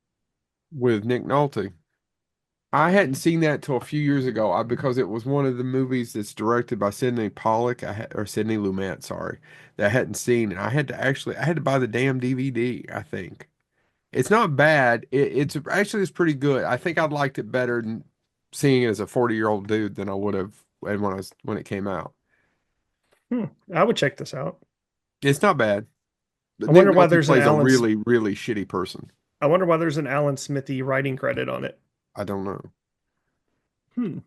With Nick Nolte. I hadn't seen that till a few years ago because it was one of the movies that's directed by Sidney Pollack or Sidney Lumet, sorry, that I hadn't seen, and I had to buy the damn DVD. I think it's not bad. It's pretty good. I think I'd liked it better than seeing it as a 40-year-old dude than I would have when it came out. I would check this out. It's not bad. I But Nick wonder why Nolte there's an plays a Alan. really, really shitty person. I wonder why there's an Alan Smithy writing credit on it. I don't know. Hmm.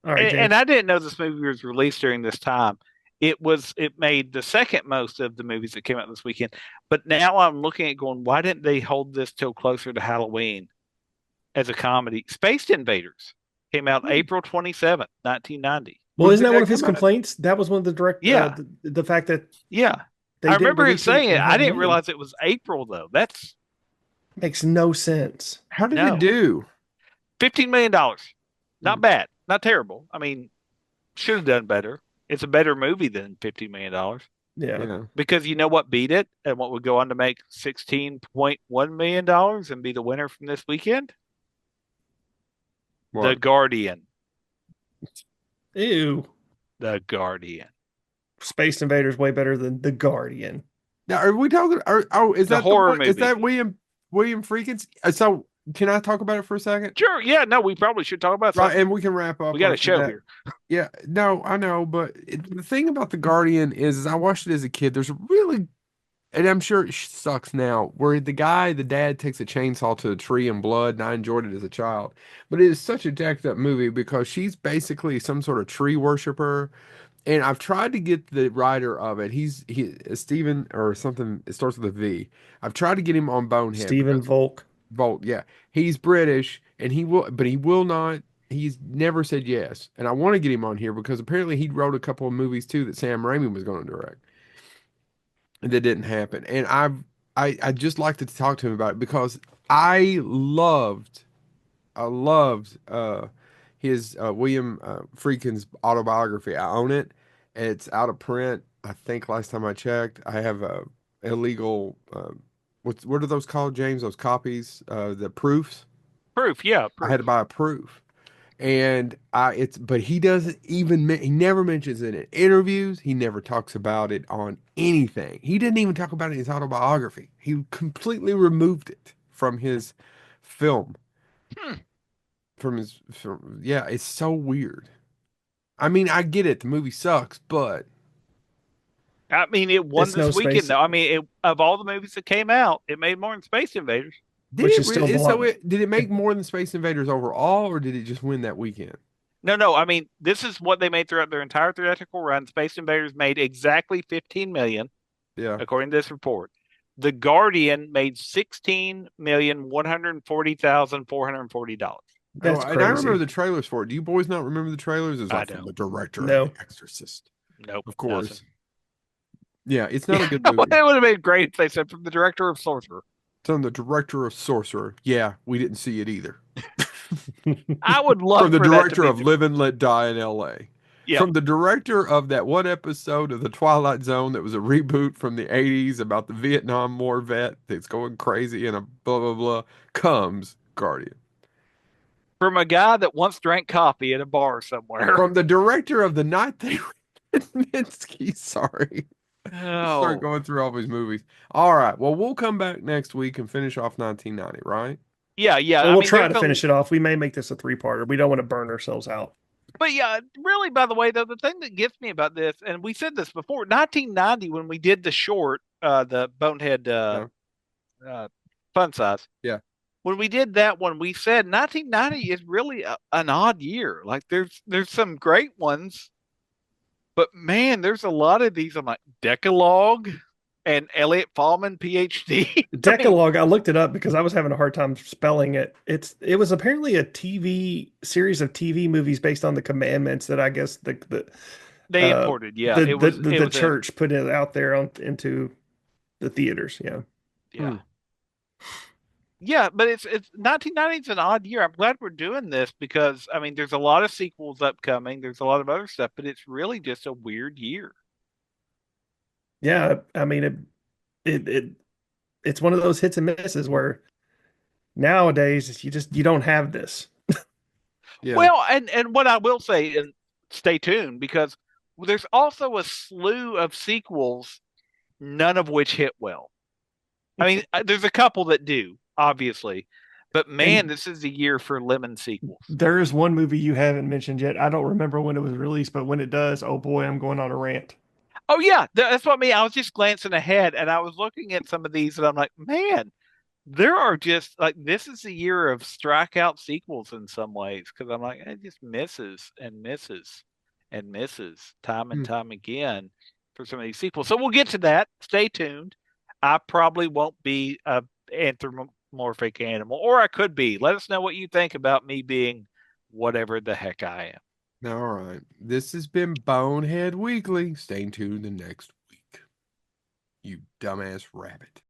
All right, And, James. and I didn't know this movie was released during this time. It made the second most of the movies that came out this weekend. But now I'm looking at going, why didn't they hold this till closer to Halloween as a comedy? Space Invaders came out April 27th, 1990. Well, When isn't did that one that of his come out? complaints? That was one of the direct. Yeah. The fact that Yeah. they I didn't remember him release saying it. in I didn't Halloween. realize it was April though. That's Makes no sense. How did No. it do? $15 million. Not bad. Not terrible. I mean, should have done better. It's a better movie than $15 million. Yeah. Yeah. Because you know what beat it and what would go on to make $16.1 million and be the winner from this weekend? The What? Guardian. Ew. The Guardian. Space Invaders way better than The Guardian. Now, are we talking? Is The that horror one? Is movie. that William Freakins? So, can I talk about it for a second? Sure. Yeah. No, we probably should talk about Right, something. and we can wrap up. We got a after show that. here. Yeah, no, I know, but the thing about The Guardian is I watched it as a kid. There's a really, and I'm sure it sucks now, where the dad takes a chainsaw to a tree and blood, and I enjoyed it as a child. But it is such a jacked up movie because she's basically some sort of tree worshiper. And I've tried to get the writer of it. He Steven or something. It starts with a V. I've tried to get him on Bonehead. Stephen Volk. Volt, yeah. He's British and he will not, he's never said yes. And I want to get him on here because apparently he wrote a couple of movies too that Sam Raimi was going to direct. And that didn't happen. And I just like to talk to him about it because I loved his William Friedkin's autobiography. I own it. It's out of print. I think last time I checked, I have a illegal what are those called, James? Those copies, the proofs. Proof. Yeah. I had to Proof. buy a proof, and but he doesn't even he never mentions it in interviews. He never talks about it on anything. He didn't even talk about it in his autobiography. He completely removed it from his film. Hmm. Yeah, it's so weird. I mean, I get it. The movie sucks, but I mean, it won It's this no weekend, Space- though. I mean, of all the movies that came out, it made more than Space Invaders. did Which it is still really, beloved. did it make more than Space Invaders overall, or did it just win that weekend? No. I mean, this is what they made throughout their entire theatrical run. Space Invaders made exactly 15 million, Yeah. according to this report. The Guardian made $16,140,440. That's And I remember crazy. the trailers for it. Do you boys not remember the trailers? It's I like from don't. the director No. of The Exorcist. Nope. Of course. nothing. Yeah, it's not a good Well, movie. it would have been great if they said from the director of Sorcerer. It's on the director of Sorcerer. Yeah, we didn't see it either. I would love From the for that to director be of Live and Let Die in L.A. Yeah. From the director of that one episode of The Twilight Zone that was a reboot from the 80s about the Vietnam War vet that's going crazy and a blah, blah, blah, comes Guardian. from a guy that once drank coffee at a bar somewhere. From the director of The Night They Minsky, sorry. Start Oh, going through all these movies. All right. Well, we'll come back next week and finish off 1990, right? yeah. Well, I we'll mean, try there's to finish it off. We may make this a three-parter. We don't want to burn ourselves out. But yeah, really, by the way, though, the thing that gets me about this, and we said this before, 1990 when we did the short, the Bonehead Fun Size. Yeah. When we did that one, we said 1990 is really an odd year. Like there's some great ones, but man, there's a lot of these. I'm like Decalogue and Elliot Fallman, PhD. Decalogue, I looked it up because I was having a hard time spelling it. It was apparently a TV series of TV movies based on the commandments that I guess They uh, imported, yeah. the It was the it was church put it out there into the theaters. Yeah. yeah. Yeah, but it's 1990 is an odd year. I'm glad we're doing this because I mean there's a lot of sequels upcoming. There's a lot of other stuff, but it's really just a weird year. Yeah, I mean it's one of those hits and misses where nowadays you don't have this. Yeah. Well, and what I will say, and stay tuned, because there's also a slew of sequels, none of which hit well. I mean, there's a couple that do, obviously, but man, And this is the year for lemon sequels. there is one movie you haven't mentioned yet. I don't remember when it was released, but when it does, oh boy, I'm going on a rant. Oh yeah, that's what I mean. I was just glancing ahead, and I was looking at some of these, and I'm like, man, there are just like this is the year of strikeout sequels in some ways, because I'm like, it just misses and misses and misses time and Hmm. time again for some of these sequels. So we'll get to that. Stay tuned. I probably won't be a anthropomorphic animal, or I could be. Let us know what you think about me being whatever the heck I am. All right. This has been Bonehead Weekly. Stay tuned the next week. You dumbass rabbit.